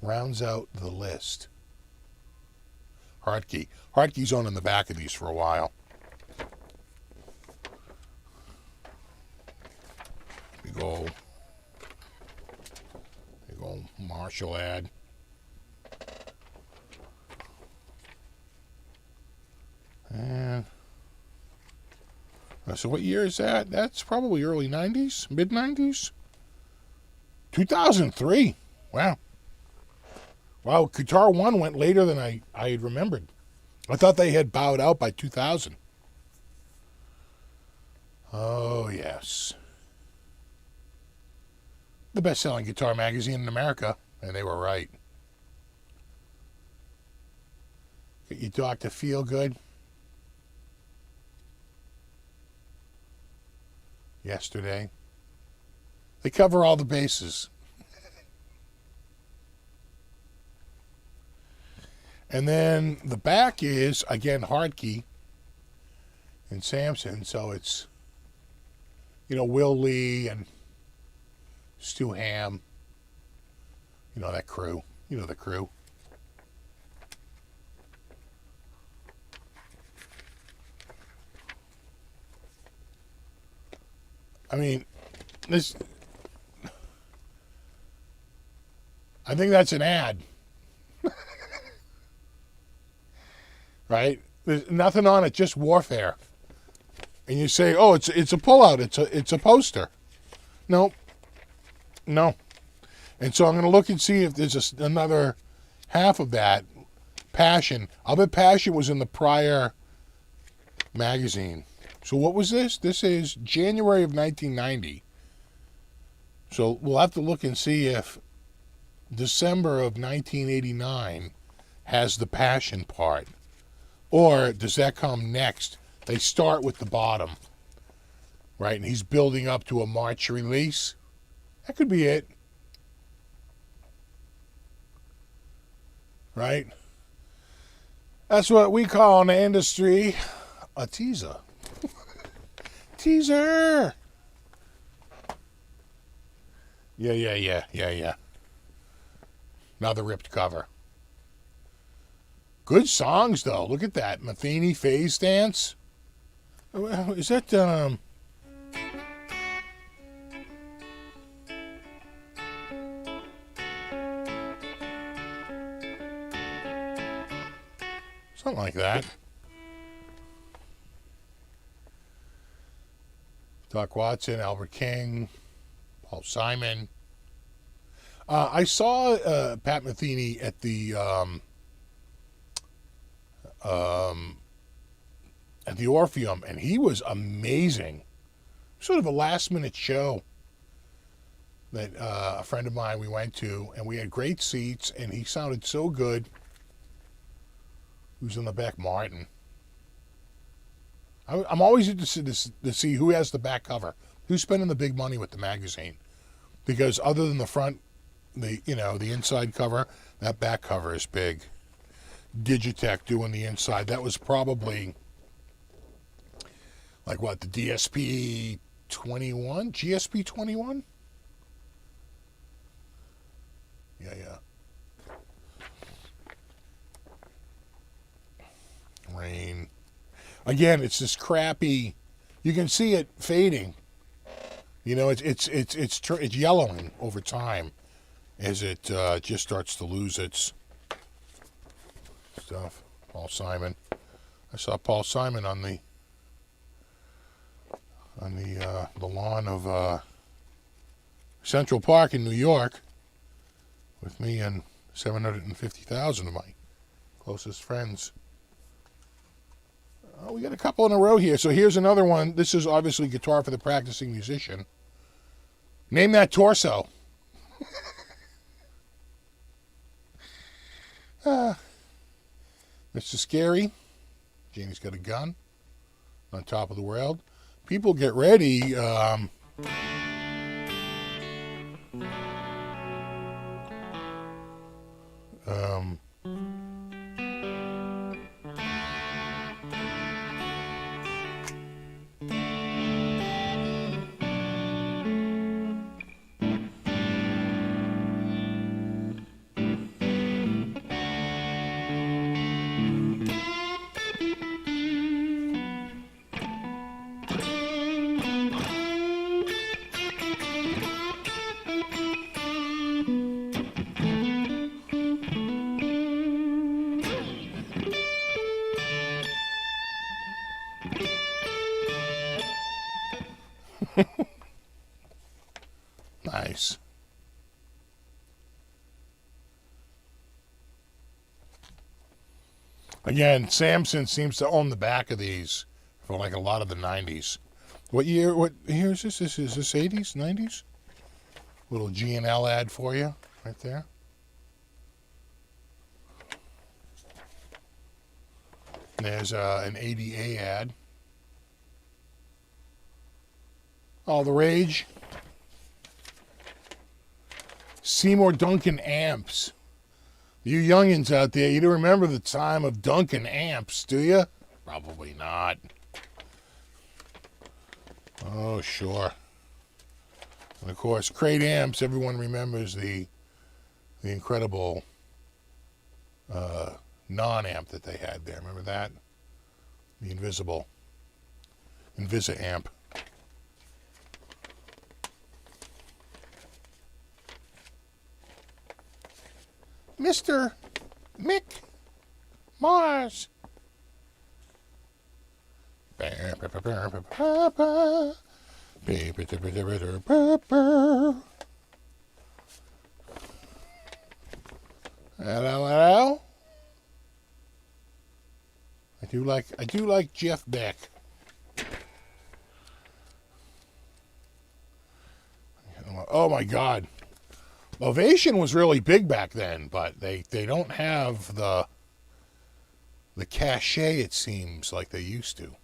rounds out the list. Hartke. Hartke's on in the back of these for a while. Big old Marshall ad. And so what year is that? That's probably early 90s, mid 90s. 2003. Wow. Wow, Guitar One went later than I had remembered. I thought they had bowed out by 2000. Oh, yes. The best-selling guitar magazine in America, and they were right. Get your dog to feel good. Yesterday. They cover all the bases. And then the back is, again, Hartke and Samson. So it's, Will Lee and Stu Ham. That crew. The crew. I mean, I think that's an ad. Right? There's nothing on it, just warfare. And you say, oh, it's a pullout, it's a poster. No. And so I'm going to look and see if there's another half of that. Passion. I'll bet Passion was in the prior magazine. So what was this? This is January of 1990. So we'll have to look and see if December of 1989 has the Passion part. Or does that come next? They start with the bottom, right? And he's building up to a March release. That could be it. Right? That's what we call in the industry a teaser. Teaser! Yeah. Another ripped cover. Good songs, though. Look at that. Matheny, Phase Dance. Is that, something like that. Doc Watson, Albert King, Paul Simon. I saw Pat Metheny at the Orpheum, and he was amazing. Sort of a last-minute show that a friend of mine we went to, and we had great seats, and he sounded so good. Who's in the back? Martin. I'm always interested to see who has the back cover. Who's spending the big money with the magazine? Because other than the front, the inside cover, that back cover is big. Digitech doing the inside. That was probably like what, the DSP 21? GSP 21? Yeah. Rain. Again, it's this crappy. You can see it fading. It's yellowing over time as it just starts to lose its stuff. Paul Simon. I saw Paul Simon on the lawn of Central Park in New York with me and 750,000 of my closest friends. We got a couple in a row here. So here's another one. This is obviously Guitar for the Practicing Musician. Name that torso. Mr. Scary. Janie's got a gun on top of the world. People get ready. Nice. Again, Samson seems to own the back of these for like a lot of the 90s. What year is this? Is this 80s, 90s? Little G&L ad for you right there. There's an ADA ad. All the rage. Seymour Duncan amps. You youngins out there, you don't remember the time of Duncan amps, do you? Probably not. Oh, sure. And of course, Crate amps, everyone remembers the incredible non-amp that they had there. Remember that? The Invisa amp. Mr. Mick Mars. Hello. I do like Jeff Beck. Oh my God. Ovation was really big back then, but they don't have the cachet, it seems, like they used to.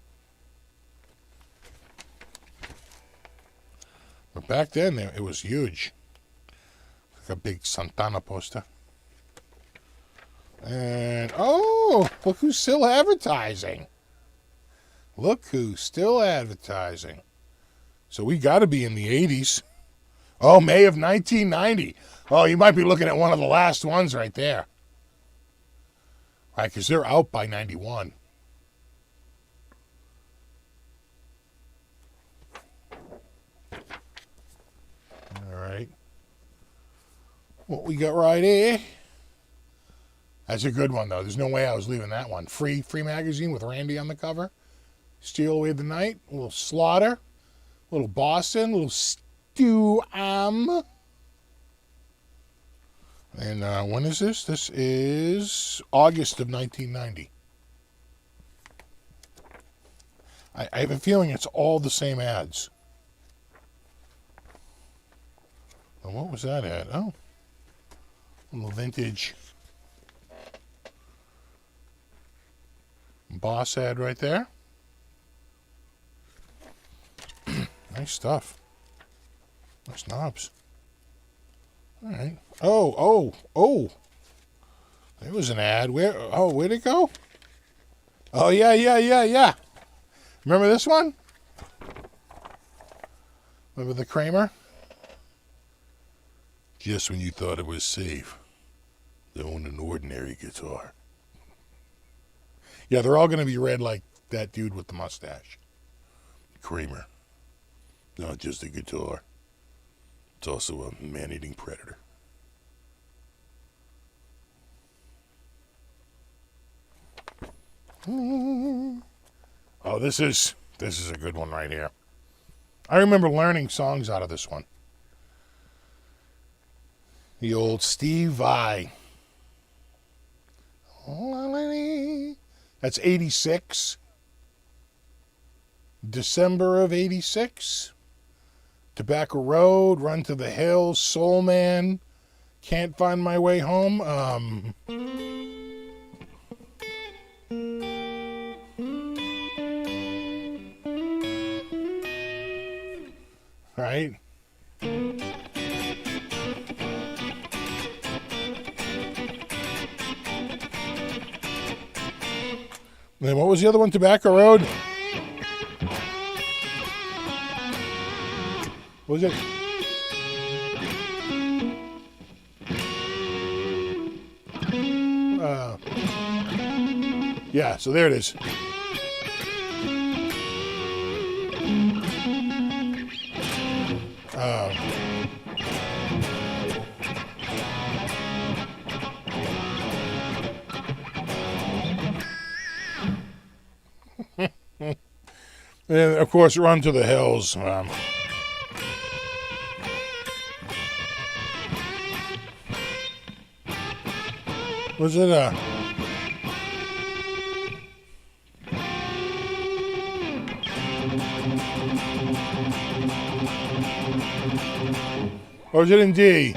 But back then, it was huge. Like a big Santana poster. And, oh, look who's still advertising. Look who's still advertising. So we got to be in the 80s. Oh, May of 1990. Oh, you might be looking at one of the last ones right there. Right, because they're out by 91. All right. What we got right here? That's a good one, though. There's no way I was leaving that one. Free magazine with Randy on the cover. Steal Away the Night. A little Slaughter. A little Boston. A little Stew-Am. And when is this? This is August of 1990. I have a feeling it's all the same ads. And what was that ad? Oh, a little vintage Boss ad right there. Nice stuff. Nice knobs. All right. Oh. There was an ad. Where'd it go? Oh, yeah. Remember this one? Remember the Kramer? Just when you thought it was safe, they own an ordinary guitar. Yeah, they're all going to be red like that dude with the mustache. Kramer. Not just a guitar. It's also a man-eating predator. Oh, this is a good one right here. I remember learning songs out of this one. The old Steve Vai. That's 86. December of 86. Tobacco Road, Run to the Hills, Soul Man, Can't Find My Way Home. right? Then what was the other one? Tobacco Road? What was it? Yeah, so there it is. And of course, Run to the Hills. Was it or was it in D?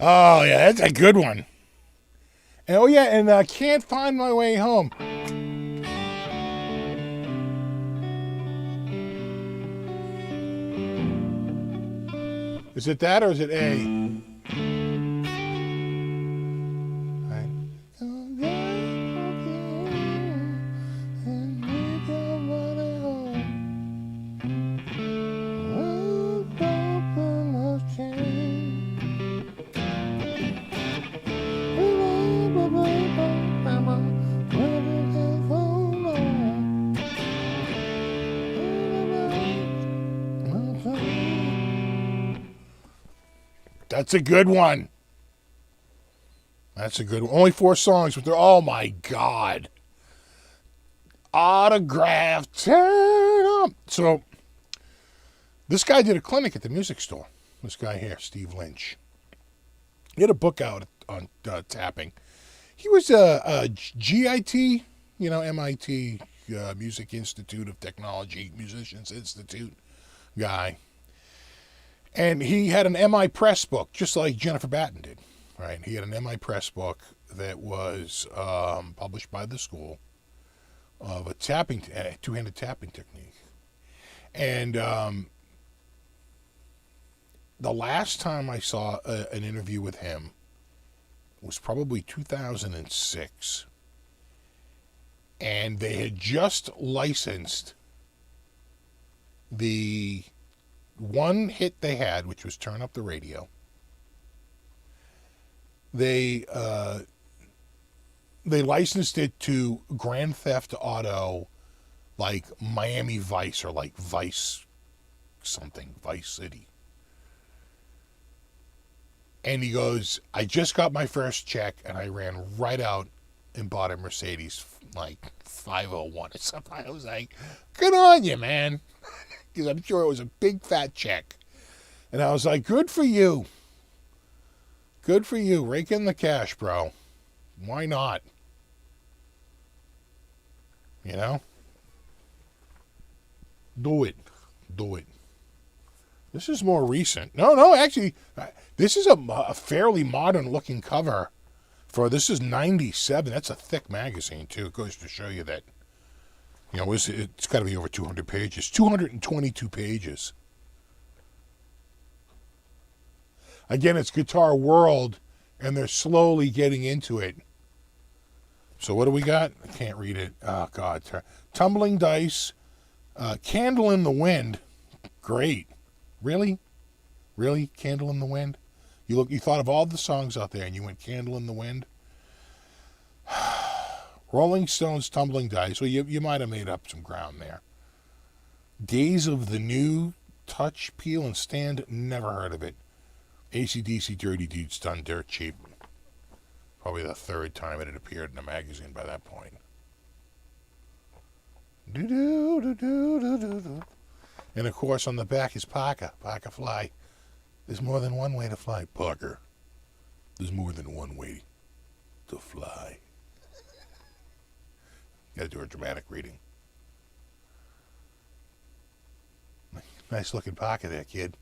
Oh, yeah, that's a good one. And, oh, yeah, and I Can't Find My Way Home. Is it that or is it A? That's a good one. That's a good one. Only 4 songs, but they're, oh my God. Autograph, turn up. So, this guy did a clinic at the music store. This guy here, Steve Lynch. He had a book out on tapping. He was a GIT, MIT, Music Institute of Technology, Musicians Institute guy. And he had an MI Press book, just like Jennifer Batten did, right? He had an MI Press book that was published by the school of a two-handed tapping technique. And the last time I saw an interview with him was probably 2006. And they had just licensed the one hit they had, which was Turn Up the Radio. They licensed it to Grand Theft Auto, like Miami Vice or like Vice something, Vice City. And he goes, I just got my first check and I ran right out and bought a Mercedes, like 501 or something. I was like, good on you, man. Because I'm sure it was a big fat check. And I was like, good for you. Good for you. Rake in the cash, bro. Why not? You know? Do it. Do it. This is more recent. No, actually, this is a fairly modern looking cover. This is 97. That's a thick magazine, too. It goes to show you that, it's got to be over 200 pages. 222 pages. Again, it's Guitar World, and they're slowly getting into it. So what do we got? I can't read it. Oh, God. Tumbling Dice. Candle in the Wind. Great. Really? Really? Candle in the Wind? You thought of all the songs out there, and you went Candle in the Wind? Rolling Stones, Tumbling Dice. Well, you might have made up some ground there. Days of the New, Touch, Peel, and Stand. Never heard of it. AC/DC Dirty Dudes done dirt cheap. Probably the third time it had appeared in a magazine by that point. Do-do-do-do-do-do-do. And of course on the back is Parker. Parker fly. There's more than one way to fly, Parker. There's more than one way to fly. Gotta do a dramatic reading. Nice looking Parker there, kid.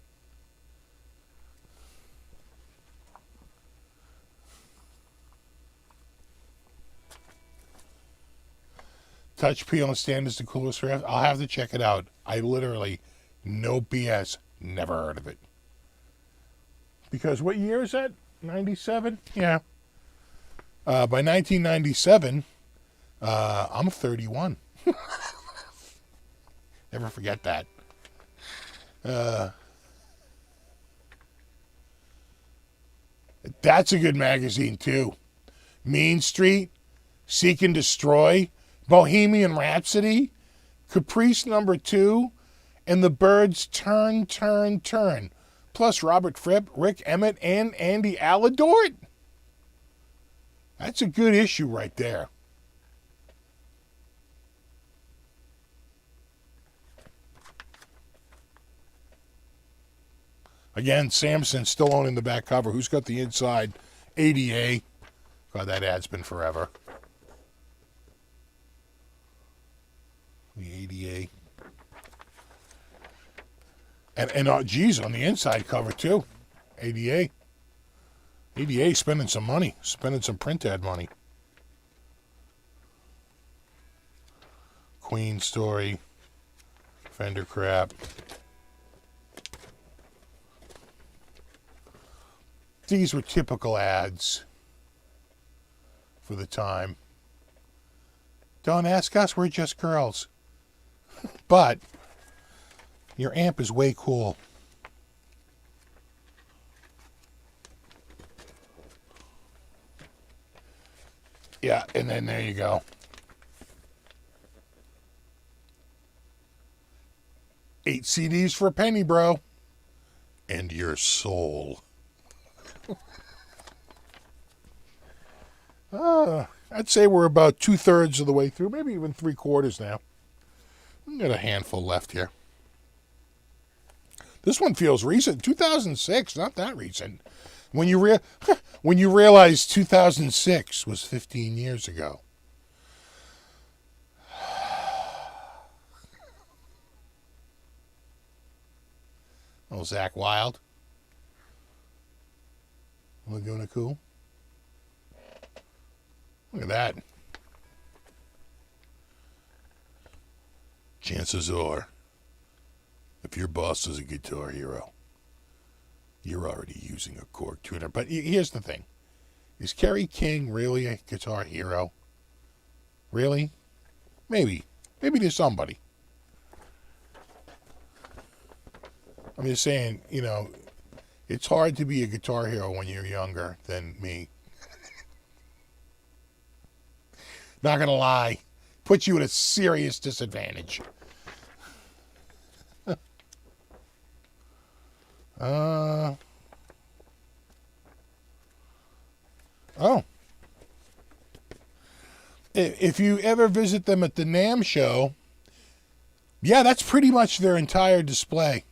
Touch peel and standards the coolest for. I'll have to check it out. I literally, no BS, never heard of it. Because what year is that? 97? Yeah. By 1997, I'm 31. Never forget that. That's a good magazine, too. Mean Street, Seek and Destroy, Bohemian Rhapsody, Caprice #2, and The Birds Turn, Turn, Turn. Plus Robert Fripp, Rick Emmett, and Andy Aladort. That's a good issue right there. Again, Samson still owning the back cover. Who's got the inside? ADA. God, that ad's been forever. The ADA. And geez, on the inside cover too. ADA. ADA spending some money. Spending some print ad money. Queen Story. Fender crap. These were typical ads for the time. Don't ask us, we're just girls. But your amp is way cool. Yeah, and then there you go. 8 CDs for a penny, bro. And your soul. I'd say we're about 2/3 of the way through, maybe even 3/4 now. We've got a handful left here. This one feels recent. 2006, not that recent. When you realize 2006 was 15 years ago. Oh, Zach Wilde. Laguna Cool. Look at that. Chances are, if your boss is a Guitar Hero, you're already using a Korg tuner. But here's the thing. Is Kerry King really a Guitar Hero? Really? Maybe. Maybe to somebody. I'm just saying, you know, it's hard to be a Guitar Hero when you're younger than me. Not gonna lie, puts you at a serious disadvantage. Oh. If you ever visit them at the NAMM show, yeah, that's pretty much their entire display.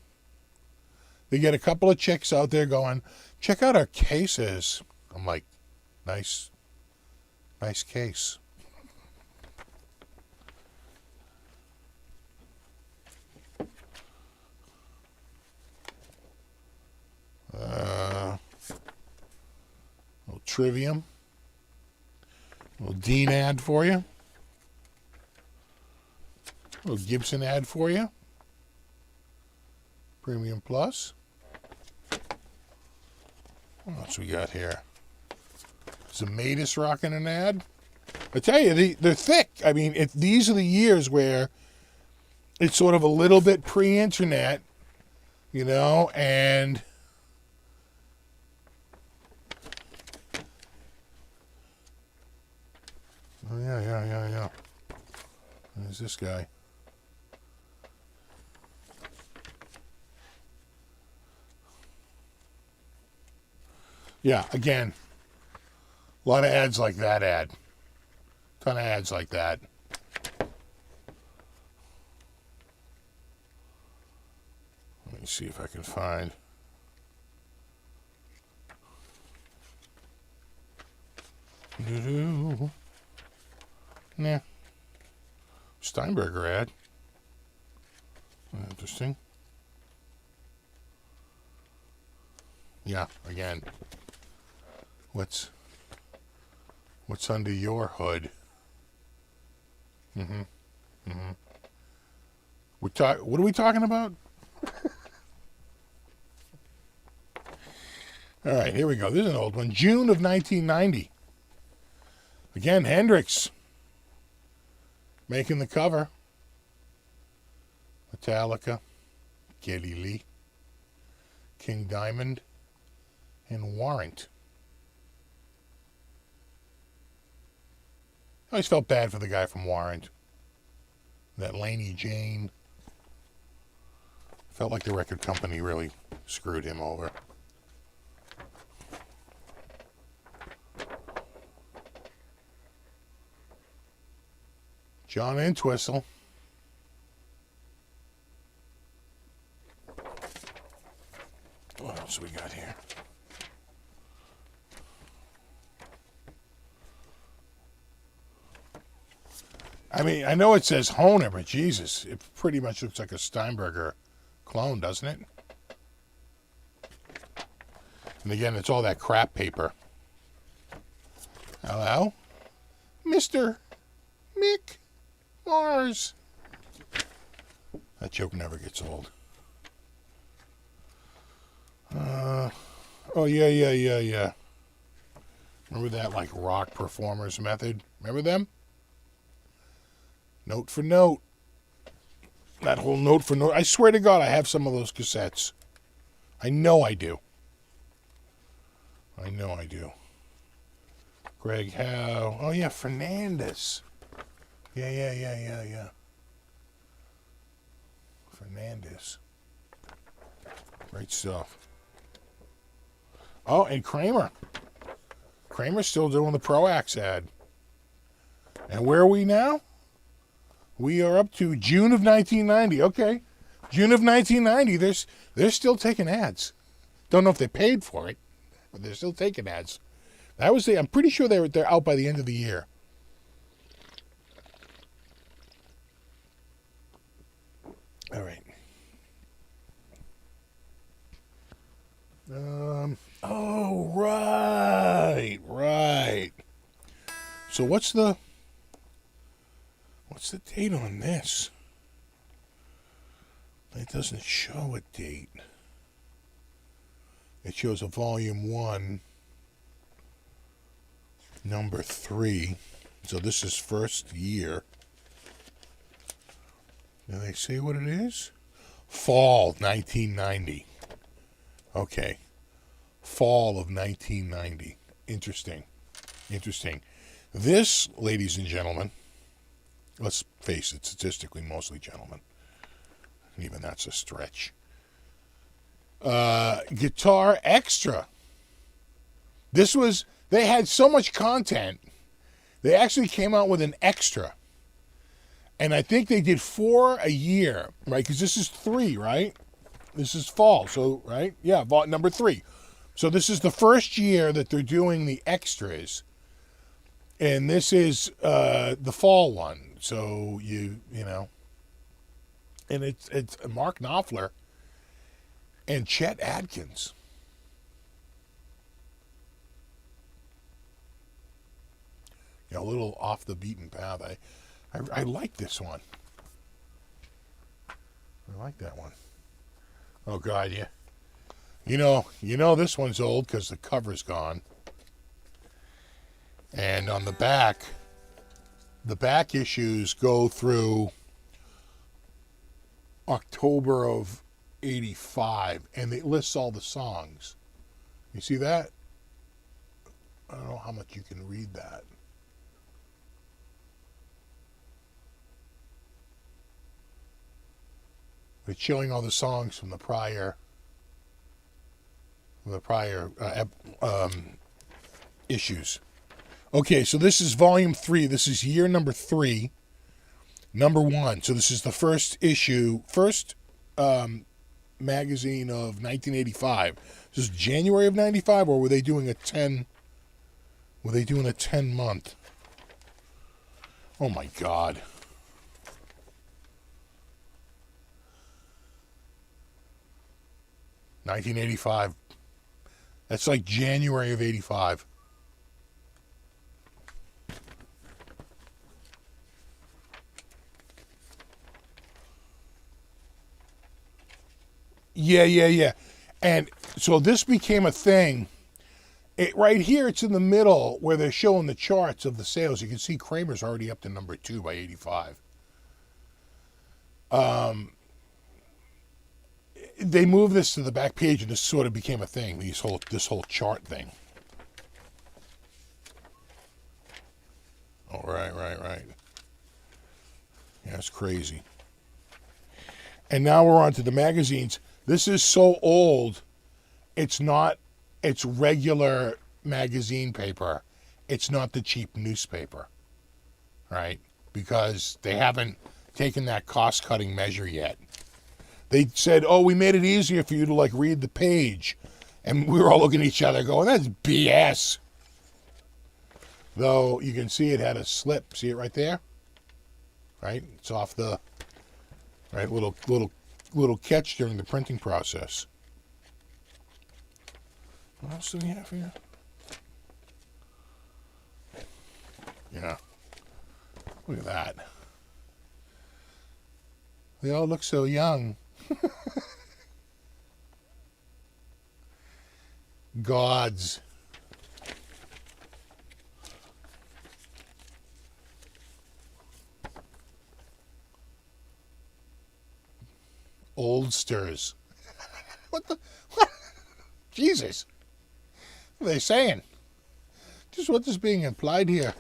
They get a couple of chicks out there going, check out our cases. I'm like, nice case. Little Trivium. Little Dean ad for you. Little Gibson ad for you. Premium Plus. What else we got here? Zematis rocking an ad. I tell you, they're thick. I mean, these are the years where it's sort of a little bit pre-internet, you know, and oh, yeah. There's this guy. Yeah, again, a lot of ads like that ad. Ton of ads like that. Let's see if I can find. Nah. Steinberger ad. Interesting. Yeah, again. What's under your hood? What are we talking about? All right, here we go. This is an old one. June of 1990. Again, Hendrix making the cover. Metallica, Geddy Lee, King Diamond, and Warrant. I always felt bad for the guy from Warrant. That Laney Jane. Felt like the record company really screwed him over. John Entwistle. What else we got here? I mean, I know it says Hohner, but Jesus, it pretty much looks like a Steinberger clone, doesn't it? And again, it's all that crap paper. Hello? Mr. Mick Mars. That joke never gets old. Oh, yeah. Remember that, like, rock performers method? Remember them? Note for note. That whole note for note. I swear to God, I have some of those cassettes. I know I do. Greg Howe. Oh, yeah, Fernandez. Yeah. Fernandez. Great stuff. Oh, and Kramer. Kramer's still doing the Proax ad. And where are we now? We are up to June of 1990. Okay. June of 1990. They're still taking ads. Don't know if they paid for it, but they're still taking ads. I'm pretty sure they're out by the end of the year. All right. Oh, right. So what's the date on this? It doesn't show a date. It shows a volume 1, number 3. So this is first year. Do they say what it is? Fall 1990. Okay. Fall of 1990. Interesting. This, ladies and gentlemen, let's face it, statistically, mostly gentlemen. Even that's a stretch. Guitar Extra. They had so much content, they actually came out with an extra. And I think they did 4 a year, right? Because this is 3, right? This is fall, so, right? Yeah, number 3. So this is the first year that they're doing the extras. And this is the fall one. So, you know. And it's Mark Knopfler and Chet Atkins. A little off the beaten path. I like this one. I like that one. Oh, God, yeah. You know this one's old because the cover's gone. And on the back issues go through October of 85, and it lists all the songs. You see that? I don't know how much you can read that. It's showing all the songs from the prior issues. Okay, so this is volume 3. This is year number 3, number 1. So this is the first issue, first magazine of 1985. This is January of 95, or were they doing a 10? Were they doing a 10-month? Oh my God. $1985. That's like January of 85. Yeah. And so this became a thing. Right here, it's in the middle where they're showing the charts of the sales. You can see Kramer's already up to number 2 by 85. They moved this to the back page, and this sort of became a thing. This whole chart thing. Oh, right. Yeah, it's crazy. And now we're on to the magazines. This is so old, it's regular magazine paper. It's not the cheap newspaper, right? Because they haven't taken that cost-cutting measure yet. They said, oh, we made it easier for you to, like, read the page. And we were all looking at each other going, that's BS. Though, you can see it had a slip. See it right there? Right? It's off the, right, little catch during the printing process. What else do we have here? Yeah. Look at that. They all look so young. Gods. Oldsters. What? Jesus. What are they saying? Just what is being implied here.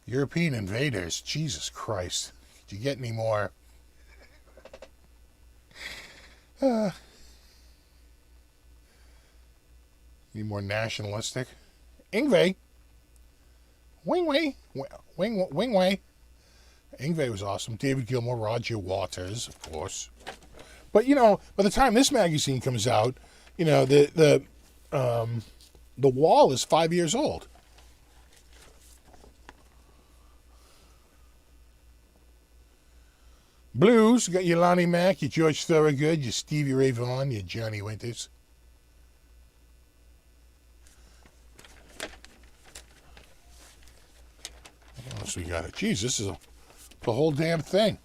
European invaders. Jesus Christ. Did you get any more? Any more nationalistic? Ingve. Wingway. Wingway. Ingve was awesome. David Gilmour, Roger Waters, of course. But, you know, by the time this magazine comes out, you know, the Wall is 5 years old. Blues, you got your Lonnie Mack, your George Thorogood, your Stevie Ray Vaughan, your Johnny Winters. What else we got? Jeez, this is the whole damn thing.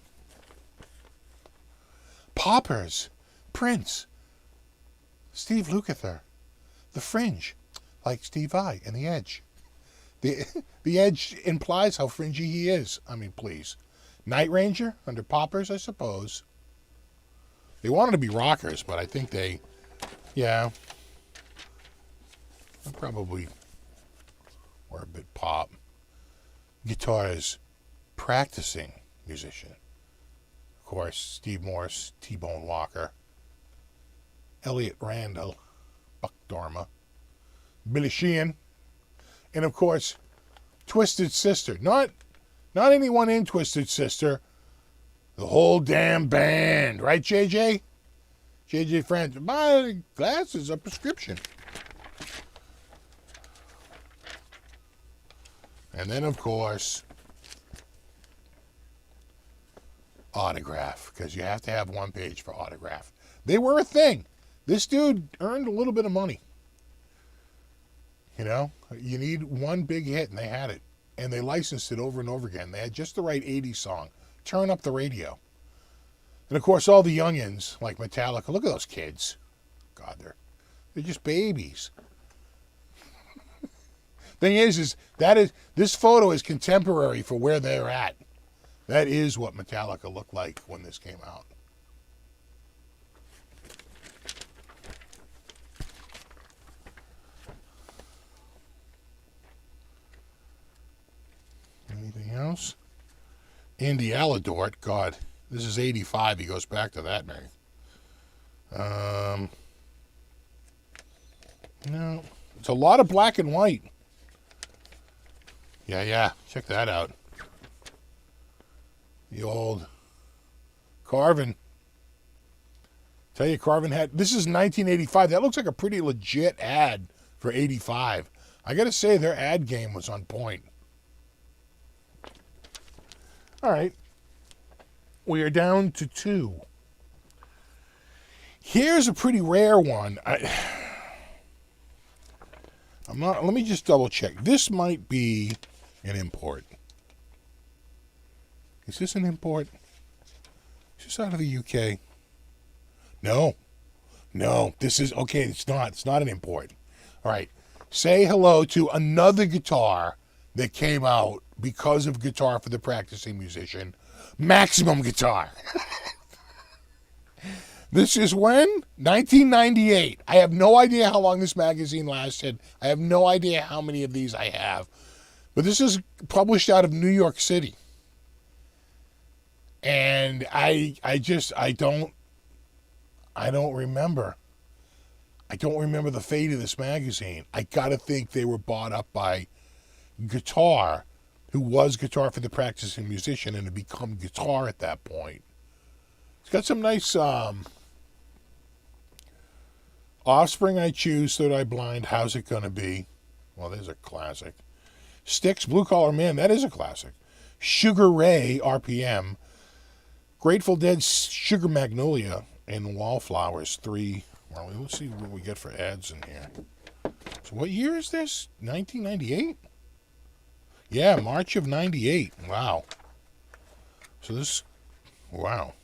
Poppers, Prince, Steve Lukather, The Fringe, like Steve Vai and The Edge. The Edge implies how fringy he is. I mean, please. Night Ranger under Poppers, I suppose. They wanted to be rockers, but I think they probably were a bit pop. Guitars, practicing musician. Of course, Steve Morse, T-Bone Walker, Elliot Randall, Buck Dorma, Billy Sheehan, and of course, Twisted Sister. Not anyone in Twisted Sister. The whole damn band. Right, JJ? JJ Francis. My glasses, a prescription. And then, of course, autograph. Because you have to have one page for autograph. They were a thing. This dude earned a little bit of money. You know? You need one big hit, and they had it. And they licensed it over and over again. They had just the right 80s song. Turn up the radio. And, of course, all the youngins, like Metallica. Look at those kids. God, they're just babies. Thing is this photo is contemporary for where they're at. That is what Metallica looked like when this came out. Anything else? Andy Aladort, God, this is 85. He goes back to that name. No, it's a lot of black and white. Yeah. Check that out. The old Carvin. Tell you, Carvin had... This is 1985. That looks like a pretty legit ad for 85. I got to say, their ad game was on point. All right. We are down to 2. Here's a pretty rare one. I'm not... Let me just double check. This might be an import. Is this an import? Is this out of the UK? No. This is... Okay, it's not. It's not an import. All right. Say hello to another guitar that came out because of Guitar for the Practicing Musician. Maximum Guitar. This is when? 1998. I have no idea how long this magazine lasted. I have no idea how many of these I have. But this is published out of New York City. And I don't remember. I don't remember the fate of this magazine. I gotta think they were bought up by Guitar, who was Guitar for the Practicing Musician and had become Guitar at that point. It's got some nice Offspring I Choose, Third Eye Blind, How's It Gonna Be? Well, there's a classic. Styx, Blue Collar Man, that is a classic. Sugar Ray, RPM. Grateful Dead, Sugar Magnolia, and Wallflowers, 3. Well, let's see what we get for ads in here. So what year is this? 1998? Yeah, March of 98. Wow. So this... Wow.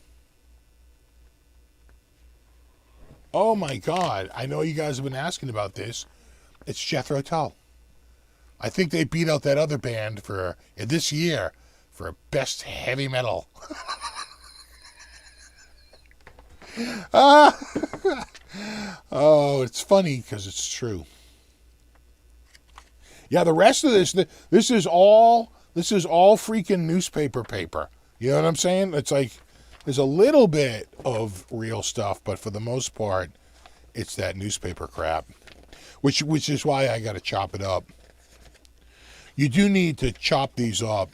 Oh my God. I know you guys have been asking about this. It's Jethro Tull. I think they beat out that other band for this year for Best Heavy Metal. Oh, it's funny because it's true. Yeah, the rest of this is all freaking newspaper paper. You know what I'm saying? It's like there's a little bit of real stuff, but for the most part, it's that newspaper crap. Which is why I got to chop it up. You do need to chop these up.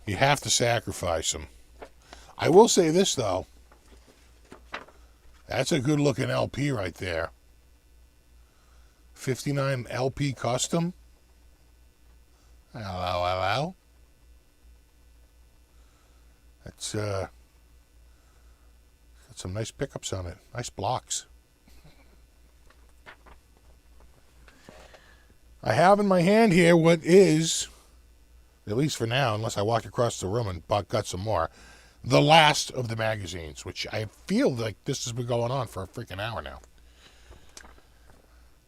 You have to sacrifice them. I will say this though. That's a good looking LP right there. 59 LP custom. Hello. That's got some nice pickups on it. Nice blocks. I have in my hand here what is, at least for now, unless I walk across the room and got some more, the last of the magazines, which I feel like this has been going on for a freaking hour now.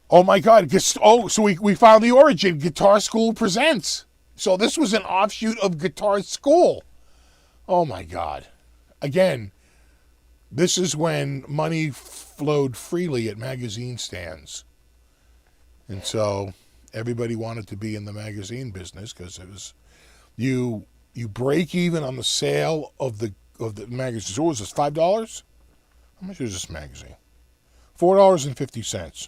Oh my God. So we found the origin. Guitar School Presents. So this was an offshoot of Guitar School. Oh my God. Again, this is when money flowed freely at magazine stands. And so everybody wanted to be in the magazine business because it was, you break even on the sale of the magazine. So what was this, $5? How much is this magazine? $4.50.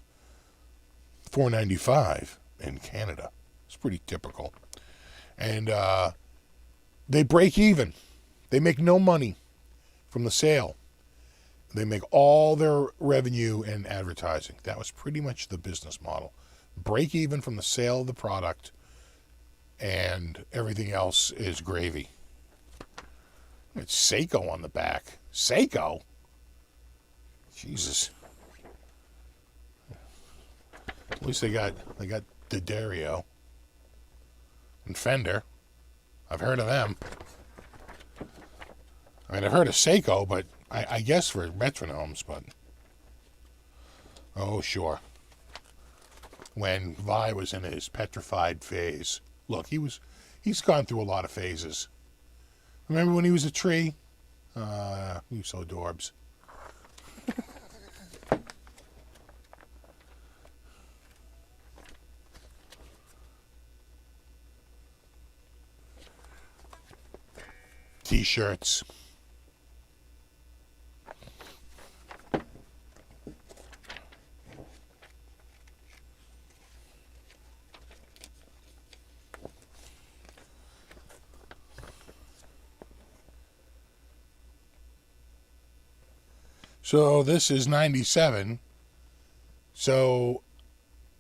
$4.95 in Canada. It's pretty typical. And they break even. They make no money from the sale. They make all their revenue in advertising. That was pretty much the business model. Break even from the sale of the product, and everything else is gravy. It's Seiko on the back. Seiko? Jesus. At least they got D'Addario and Fender. I've heard of them. I mean, I've heard of Seiko, but I guess for metronomes, but... Oh, sure. When Vi was in his petrified phase. Look, he's gone through a lot of phases. Remember when he was a tree? He was so adorbs. T-shirts. So this is 97. So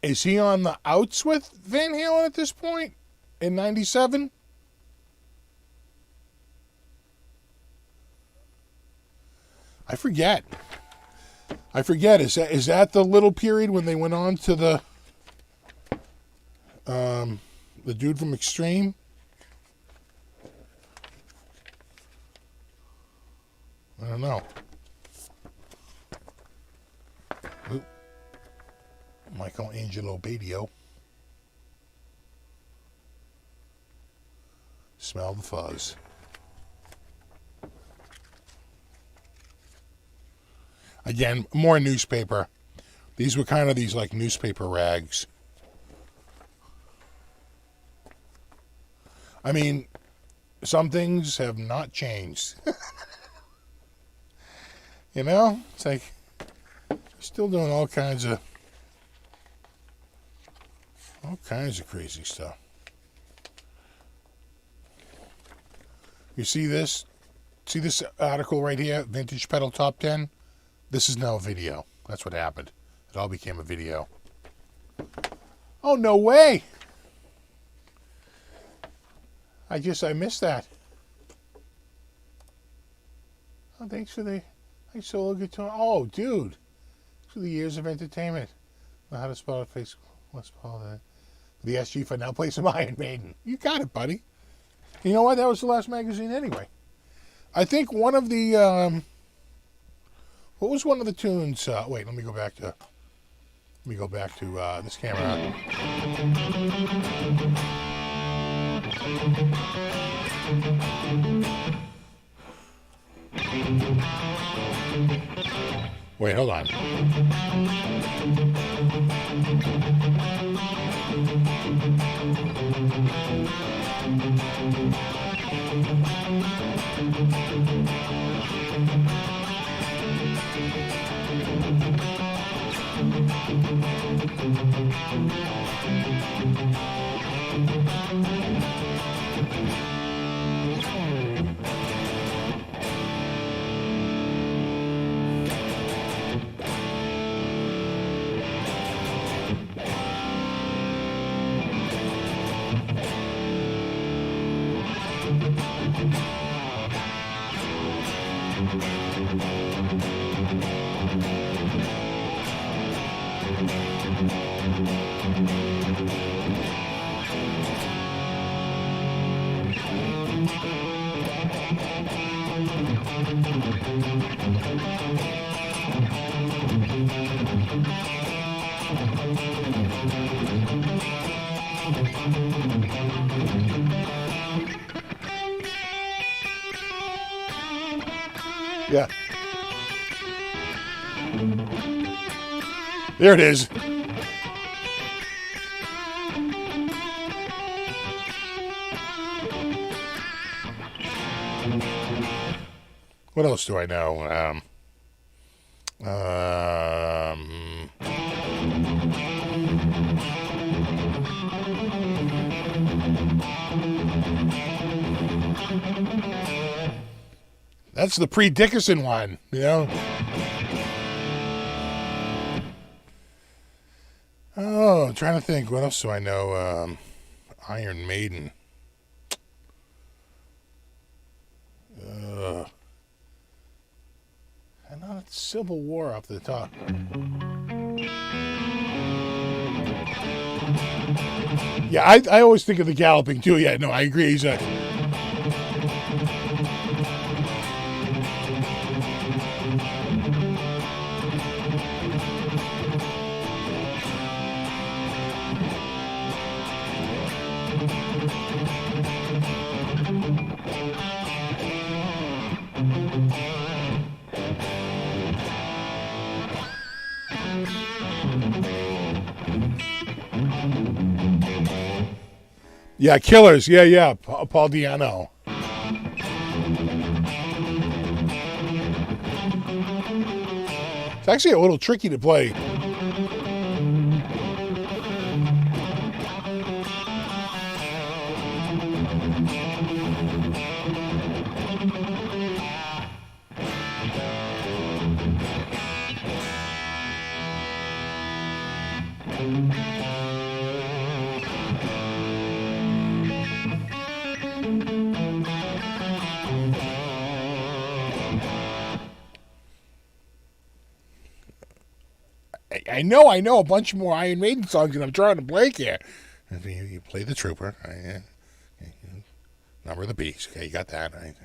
is he on the outs with Van Halen at this point in 97? I forget. Is that the little period when they went on to the dude from Extreme? I don't know. Oop. Michelangelo Badio. Smell the fuzz. Again, more newspaper. These were kind of these like newspaper rags. I mean, some things have not changed. You know? It's like, still doing all kinds of crazy stuff. You see this? See this article right here? Vintage Pedal Top 10? This is now a video. That's what happened. It all became a video. Oh, no way! I missed that. Oh, thanks for the guitar. Oh, dude. For the years of entertainment. Know how to spell it, face. Let's spell that. The SG for now play some Iron Maiden. You got it, buddy. You know what? That was the last magazine anyway. I think one of the, what was one of the tunes? Wait, let me go back to this camera. Wait, hold on. Yeah. There it is. What else do I know? That's the pre-Dickinson one, you know? Oh, I'm trying to think. What else do I know? Iron Maiden. I know it's Civil War off the top. Yeah, I always think of the Galloping too. Yeah, no, I agree. He's a... Yeah, Killers. Yeah. Paul Di'Anno. It's actually a little tricky to play. I know a bunch more Iron Maiden songs that I'm trying to blank here. You play the Trooper, right? Number of the Beast. Okay, you got that. Right?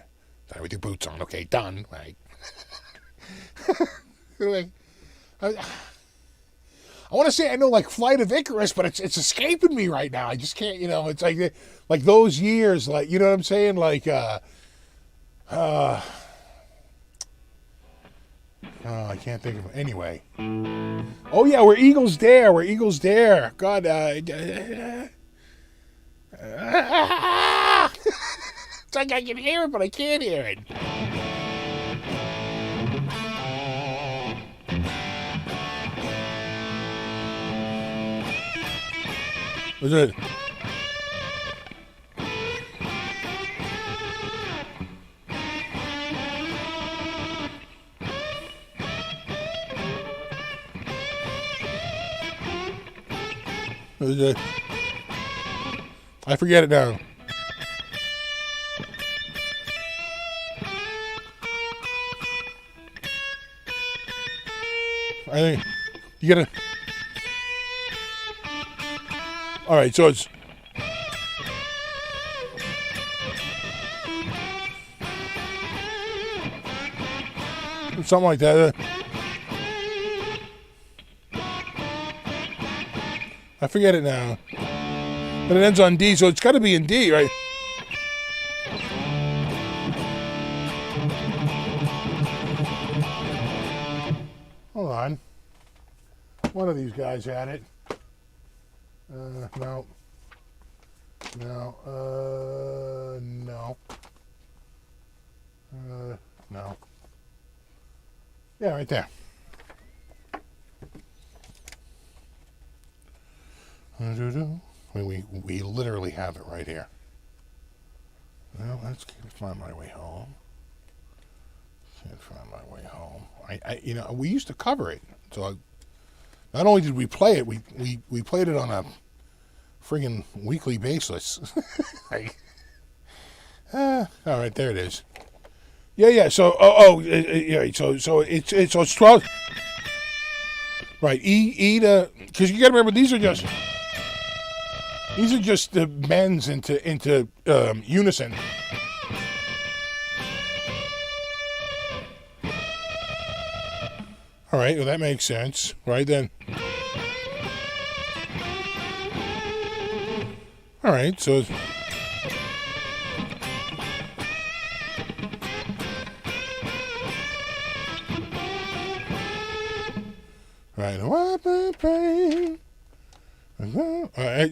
Die with your boots on. Okay, done. Right. Like, I want to say I know like Flight of Icarus, but it's escaping me right now. I just can't. It's like those years. Like, you know what I'm saying? Like oh, I can't think of it. Anyway. Oh, yeah, we're Eagles Dare. We're Eagles Dare. God. It's like I can hear it, but I can't hear it. What's it? I forget it now. I think you gotta. All right, so it's. Something like that. I forget it now. But it ends on D, so it's got to be in D, right? Hold on. One of these guys had it. No. No. No. No. Yeah, right there. We literally have it right here. Well, let's find my way home. Can't find my way home. We used to cover it. So not only did we play it, we played it on a friggin' weekly basis. All right, there it is. Yeah. So, yeah. So it's 12. Right. E to, because you got to remember these are just the bends into unison. All right. Well, that makes sense, right then. All right. So. Right.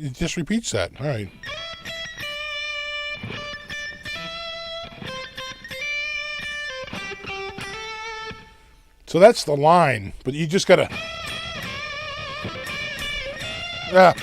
It just repeats that. All right. So that's the line, but you just gotta. Yeah.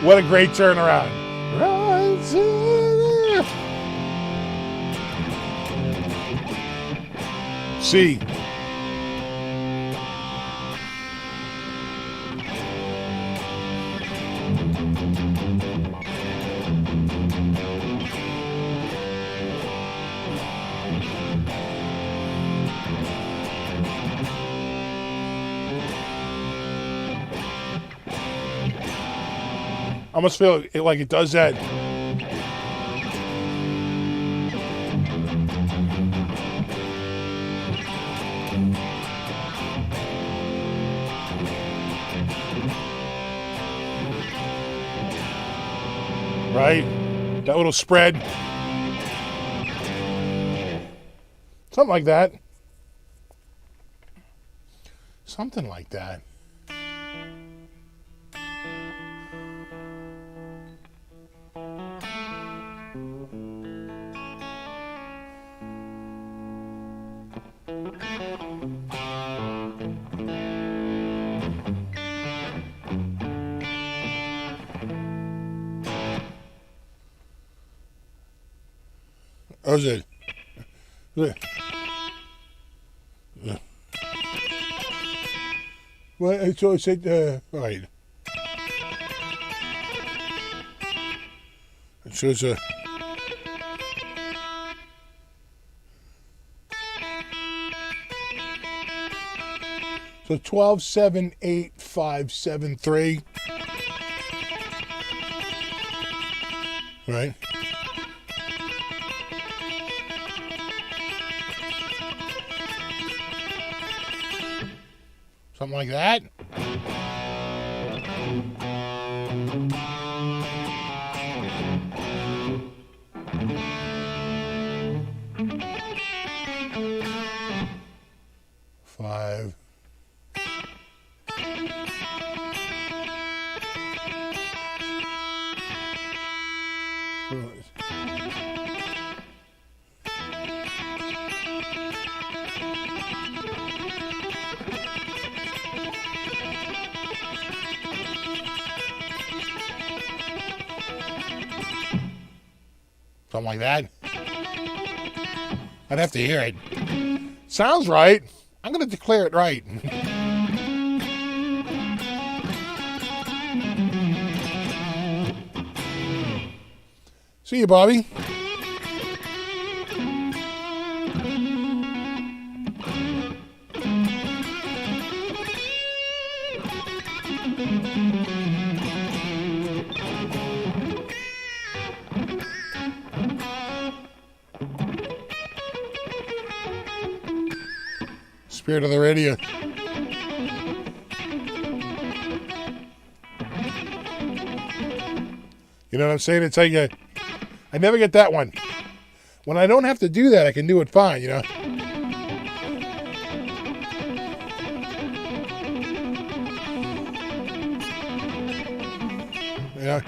What a great turnaround. Run to the... C. I almost feel it like it does that. Right? That little spread. Something like that. Something like that. Oh, is it? Well, so it said, all right. So it's a. So 127853. Right. Something like that. Five. Something like that. I'd have to hear it. Sounds right. I'm going to declare it right. See you, Bobby. Spirit of the radio. You know what I'm saying? It's like I never get that one. When I don't have to do that, I can do it fine, you know? Yeah.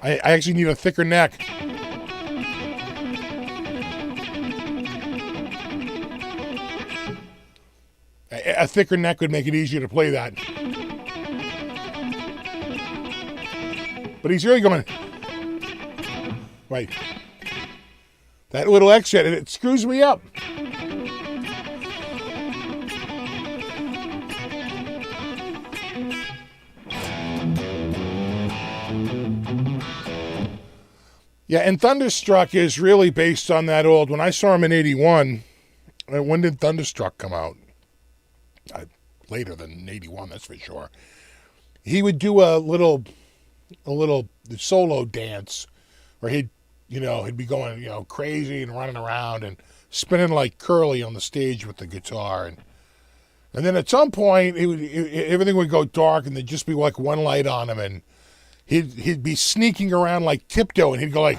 I actually need a thicker neck. A thicker neck would make it easier to play that. But he's really going, right. That little extra, it screws me up. Yeah, and Thunderstruck is really based on that old, when I saw him in 81, when did Thunderstruck come out? Later than 81, that's for sure. He would do a little solo dance where he'd be going, crazy and running around and spinning like Curly on the stage with the guitar. And then at some point, everything would go dark and there'd just be like one light on him, and he'd be sneaking around like tiptoe, and he'd go like...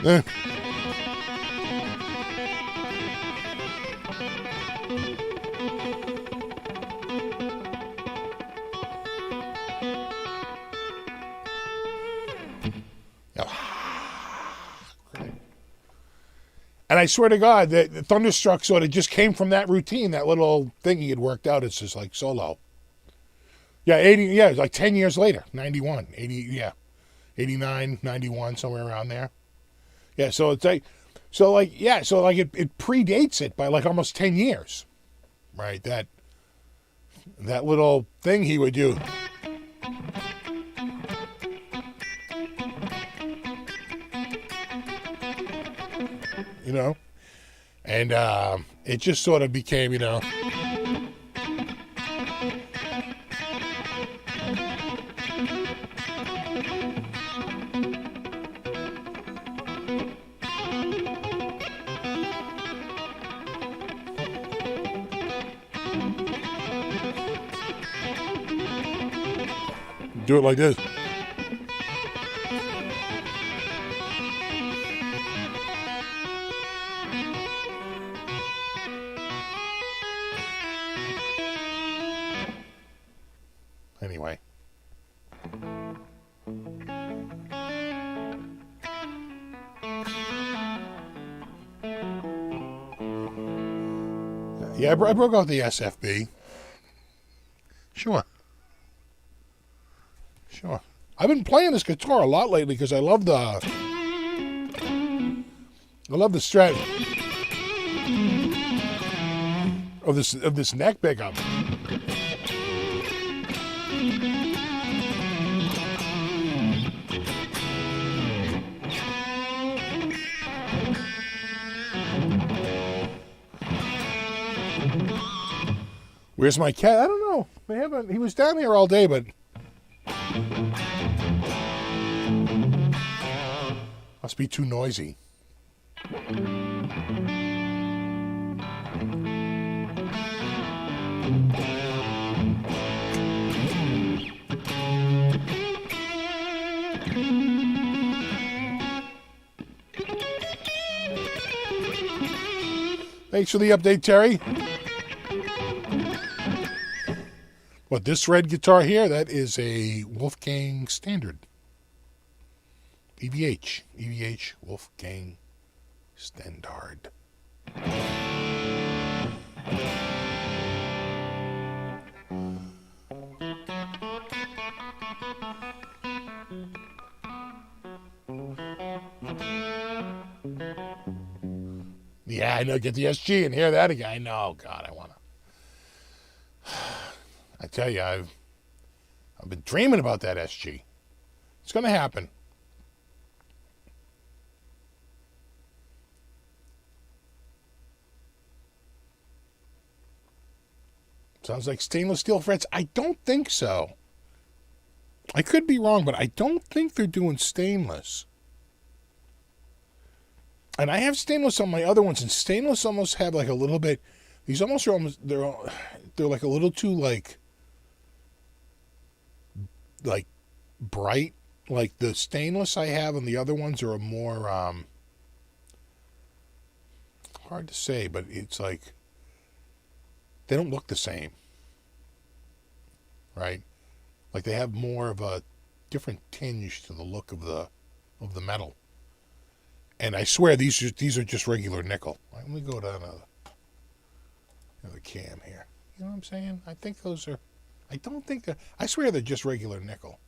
Yeah. And I swear to God, the Thunderstruck sort of just came from that routine, that little thing he had worked out. It's just like solo. Yeah, 80, yeah, it's like 10 years later, 91, 80, yeah, 89, 91, somewhere around there. Yeah, so it's like, it predates it by like almost 10 years, right? That little thing he would do. And it just sort of became, do it like this. Yeah, I broke out the SFB. Sure. Sure. I've been playing this guitar a lot lately because I love the strat of this neck pickup. Where's my cat? I don't know. They haven't. He was down here all day, but must be too noisy. Thanks for the update, Terry. What, this red guitar here? That is a Wolfgang Standard. EVH Wolfgang Standard. Yeah, I know. Get the SG and hear that again. I know. God, I want to. I tell you, I've been dreaming about that SG. It's going to happen. Sounds like stainless steel frets. I don't think so. I could be wrong, but I don't think they're doing stainless. And I have stainless on my other ones, and stainless almost have like a little bit. These almost are almost they're like a little too like bright. Like the stainless I have and the other ones are more hard to say, but it's like they don't look the same, right? Like they have more of a different tinge to the look of the metal. And I swear these are just regular nickel. Let me go down another cam here. You know what I'm saying? I think those are. I don't think that. I swear they're just regular nickel.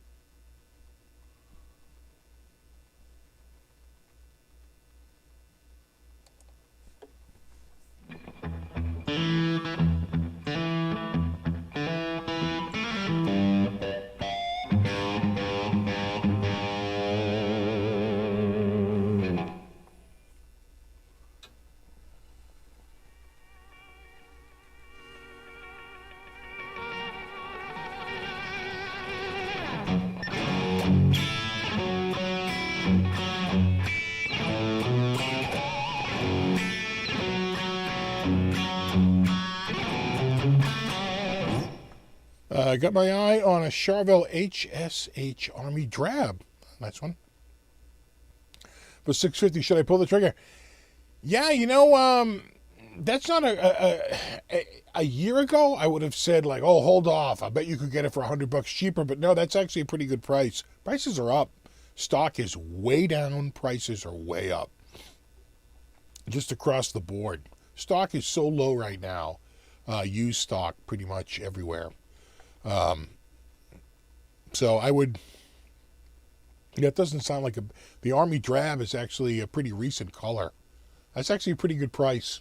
I got my eye on a Charvel HSH Army Drab. Nice one. For $650, should I pull the trigger? Yeah, you know, that's not a year ago. I would have said like, oh, hold off. I bet you could get it for $100 cheaper. But no, that's actually a pretty good price. Prices are up. Stock is way down. Prices are way up. Just across the board. Stock is so low right now. Used stock pretty much everywhere. So I would. That doesn't sound like the Army Drab is actually a pretty recent color. That's actually a pretty good price.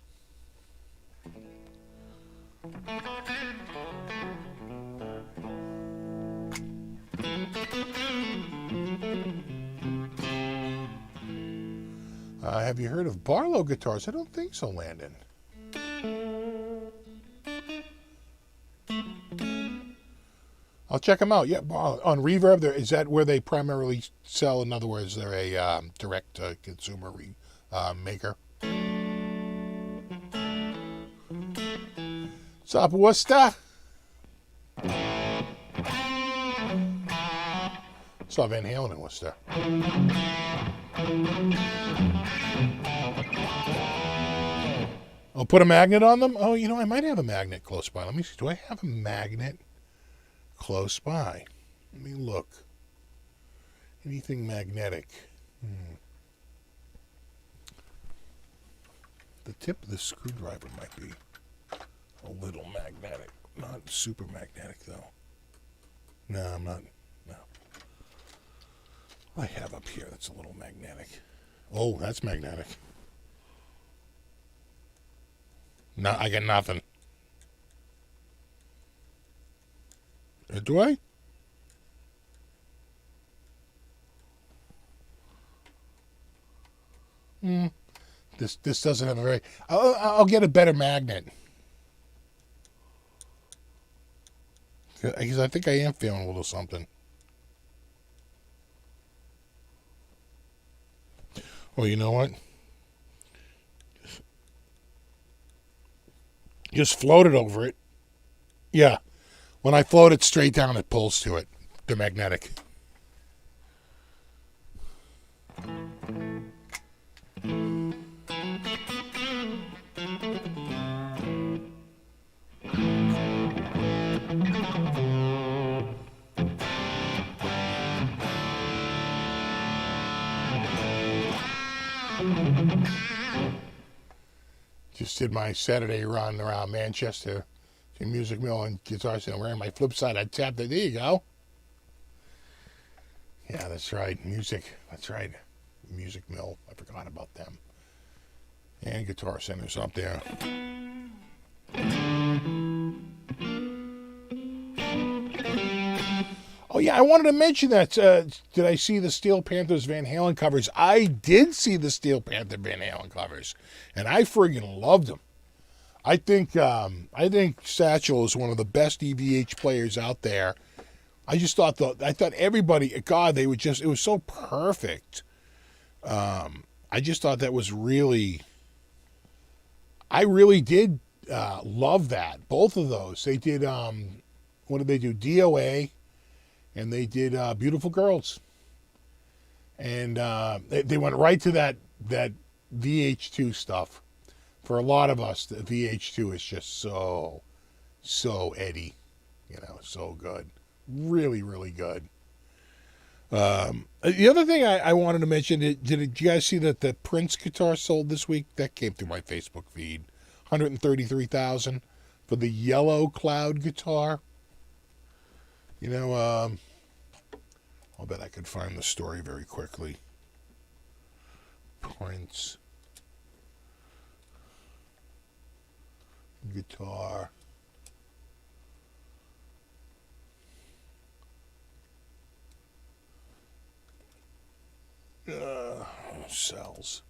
Have you heard of Barlow guitars? I don't think so, Landon. I'll check them out. Yeah, on Reverb, is that where they primarily sell? In other words, they're a direct-to-consumer maker. What's up, Worcester? Saw Van Halen in Worcester. I'll put a magnet on them? Oh, you know, I might have a magnet close by. Let me see. Do I have a magnet close by? Let me look. Anything magnetic? The tip of the screwdriver might be A little magnetic. Not super magnetic, though. No, I'm not. No. I have up here that's a little magnetic. Oh, that's magnetic. No, I got nothing. Do I? This doesn't have a very... I'll get a better magnet. Because I think I am feeling a little something. Well, you know what? Just float it over it. Yeah. When I float it straight down, it pulls to it. The magnetic. Just did my Saturday run around Manchester to Music Mill and Guitar Center. Wearing my flip side, I tapped it. There you go. Yeah, that's right. Music. That's right. Music Mill. I forgot about them. And Guitar Center's up there. Oh, yeah, I wanted to mention that. Did I see the Steel Panthers Van Halen covers? I did see the Steel Panther Van Halen covers, and I friggin' loved them. I think Satchel is one of the best EVH players out there. I just thought everybody, God, it was so perfect. I just thought that was really, I really did love that. Both of those. They did, what did they do? DOA. And they did Beautiful Girls. And they went right to that VH2 stuff. For a lot of us, the VH2 is just so Eddie. So good. Really, really good. The other thing I wanted to mention, did you guys see that the Prince guitar sold this week? That came through my Facebook feed. $133,000 for the Yellow Cloud guitar. I'll bet I could find the story very quickly. Prince guitar. Sells.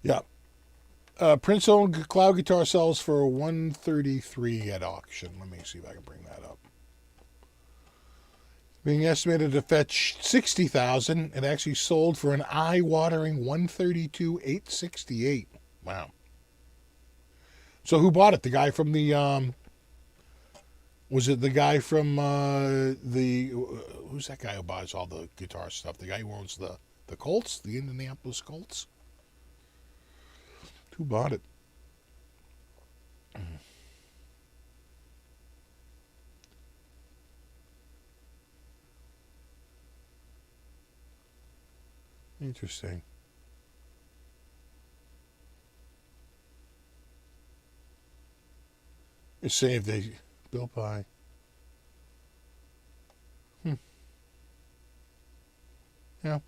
Yeah. Prince-owned Cloud guitar sells for $133 at auction. Let me see if I can bring that up. Being estimated to fetch $60,000, it actually sold for an eye-watering $132,868. Wow. So who bought it? The guy from the was it the guy from who's that guy who buys all the guitar stuff? The guy who owns the Colts, the Indianapolis Colts. Who bought it? Interesting. You say if they built by. Yeah.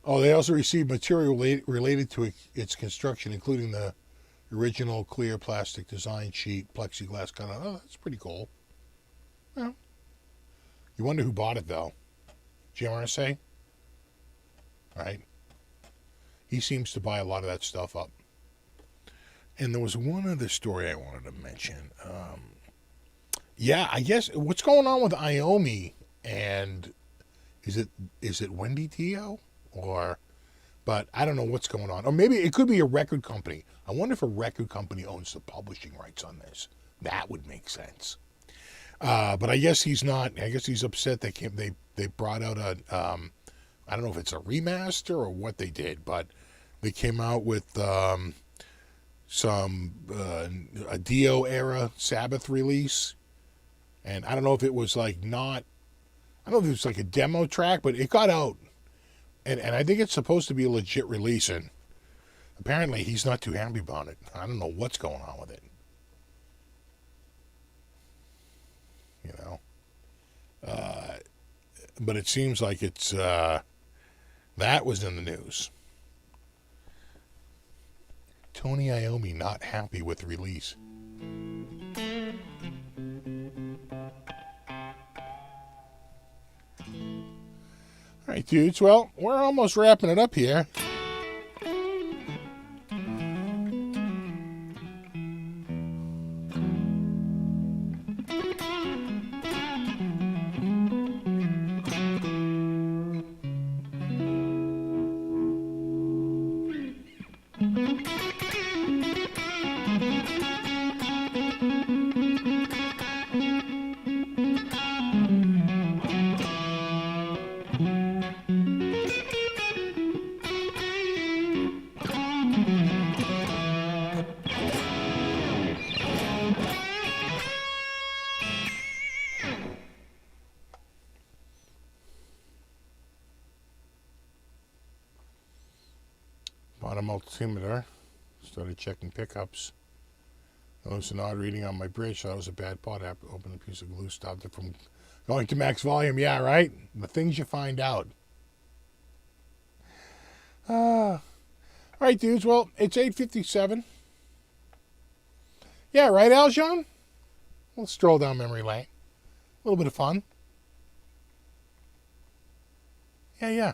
Oh, they also received material related to its construction, including the original clear plastic design sheet, plexiglass cutout. Oh, that's pretty cool. Yeah. You wonder who bought it, though. Jim RSA? Right? He seems to buy a lot of that stuff up. And there was one other story I wanted to mention. Yeah, I guess what's going on with Iomi, and is it Wendy Tio? But I don't know what's going on. Or maybe it could be a record company. I wonder if a record company owns the publishing rights on this. That would make sense. But I guess he's not. I guess he's upset. They brought out a I don't know if it's a remaster or what they did, but they came out with a Dio era Sabbath release, and I don't know if it was like not. I don't know if it was like a demo track, but it got out, and I think it's supposed to be a legit release. And Apparently, he's not too happy about it. I don't know what's going on with it. You know, but it seems like it's that was in the news. Tony Iommi not happy with release. All right, dudes. Well, we're almost wrapping it up here. Bottom altimeter. Started checking pickups. Noticed an odd reading on my bridge. Thought it was a bad pot. I opened a piece of glue, stopped it from going to max volume. Yeah, right? The things you find out. All right, dudes. Well, it's 8:57. Yeah, right, Aljon? We'll stroll down memory lane. A little bit of fun. Yeah.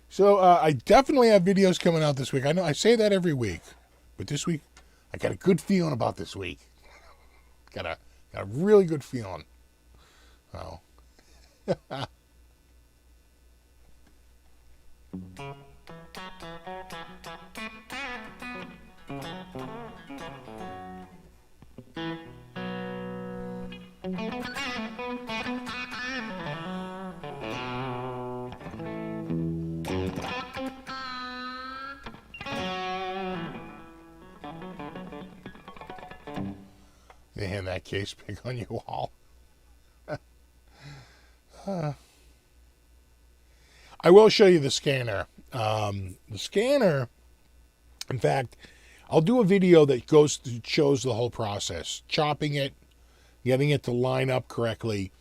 So I definitely have videos coming out this week. I know I say that every week, but this week I got a good feeling about this week. Got a really good feeling. Oh. They hand that case big on you all. I will show you the scanner. The scanner, in fact, I'll do a video that shows the whole process. Chopping it, getting it to line up correctly.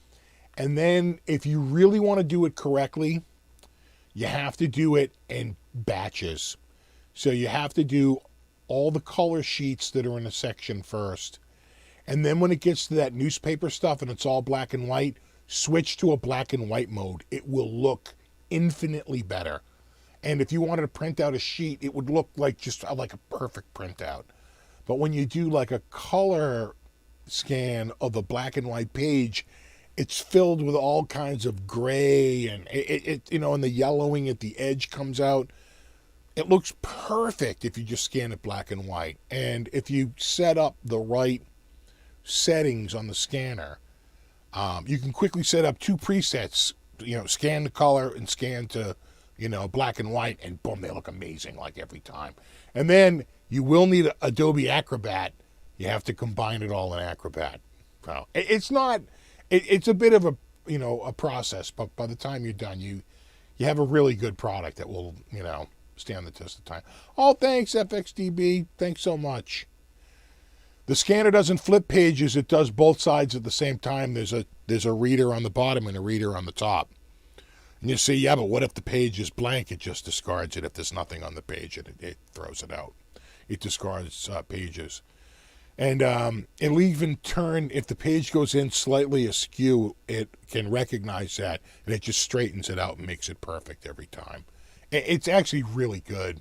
And then if you really want to do it correctly, you have to do it in batches. So you have to do all the color sheets that are in a section first. And then when it gets to that newspaper stuff and it's all black and white, switch to a black and white mode. It will look infinitely better. And if you wanted to print out a sheet, it would look like just like a perfect printout. But when you do like a color scan of the black and white page, it's filled with all kinds of gray and and the yellowing at the edge comes out. It looks perfect if you just scan it black and white. And if you set up the right settings on the scanner, you can quickly set up two presets, scan to color and scan to, black and white, and boom, they look amazing like every time. And then you will need Adobe Acrobat. You have to combine it all in Acrobat. So it's a bit of a process, but by the time you're done, you have a really good product that will, stand the test of time. Oh, thanks, FXDB. Thanks so much. The scanner doesn't flip pages. It does both sides at the same time. There's a reader on the bottom and a reader on the top. And you say, yeah, but what if the page is blank? It just discards it. If there's nothing on the page, it throws it out. It discards pages. And it'll even turn, if the page goes in slightly askew, it can recognize that, and it just straightens it out and makes it perfect every time. It's actually really good.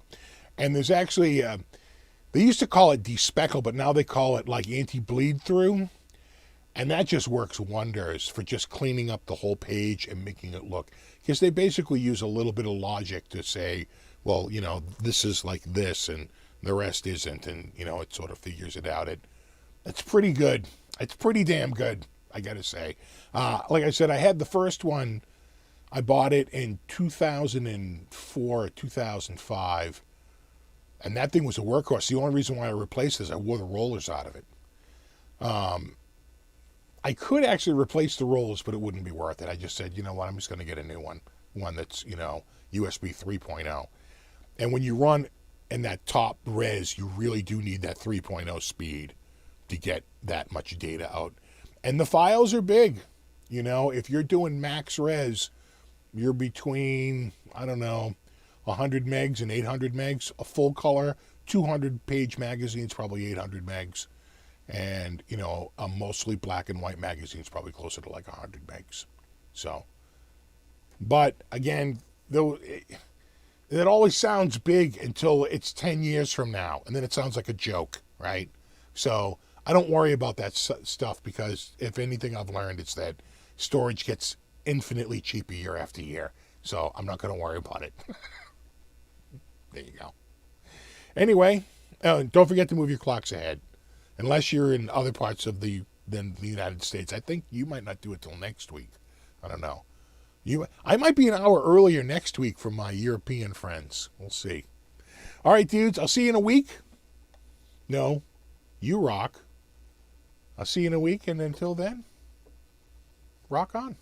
And there's actually... they used to call it despeckle, but now they call it like anti-bleed through. And that just works wonders for just cleaning up the whole page and making it look. Because they basically use a little bit of logic to say, well, this is like this and the rest isn't. And, it sort of figures it out. It's pretty good. It's pretty damn good, I got to say. Like I said, I had the first one. I bought it in 2004 or 2005. And that thing was a workhorse. The only reason why I replaced it is I wore the rollers out of it. I could actually replace the rollers, but it wouldn't be worth it. I just said, you know what, I'm just going to get a new one. One that's, USB 3.0. And when you run in that top res, you really do need that 3.0 speed to get that much data out. And the files are big. You know, if you're doing max res, you're between, I don't know, 100 megs and 800 megs. A full color, 200 page magazine's probably 800 megs. And, you know, a mostly black and white magazine's probably closer to like 100 megs. So, but again, though, it always sounds big until it's 10 years from now. And then it sounds like a joke, right? So I don't worry about that stuff, because if anything I've learned, it's that storage gets infinitely cheaper year after year. So I'm not going to worry about it. There you go. Anyway, don't forget to move your clocks ahead. Unless you're in other parts of the United States. I think you might not do it till next week. I don't know. I might be an hour earlier next week from my European friends. We'll see. All right, dudes. I'll see you in a week. No, you rock. I'll see you in a week, and until then, rock on.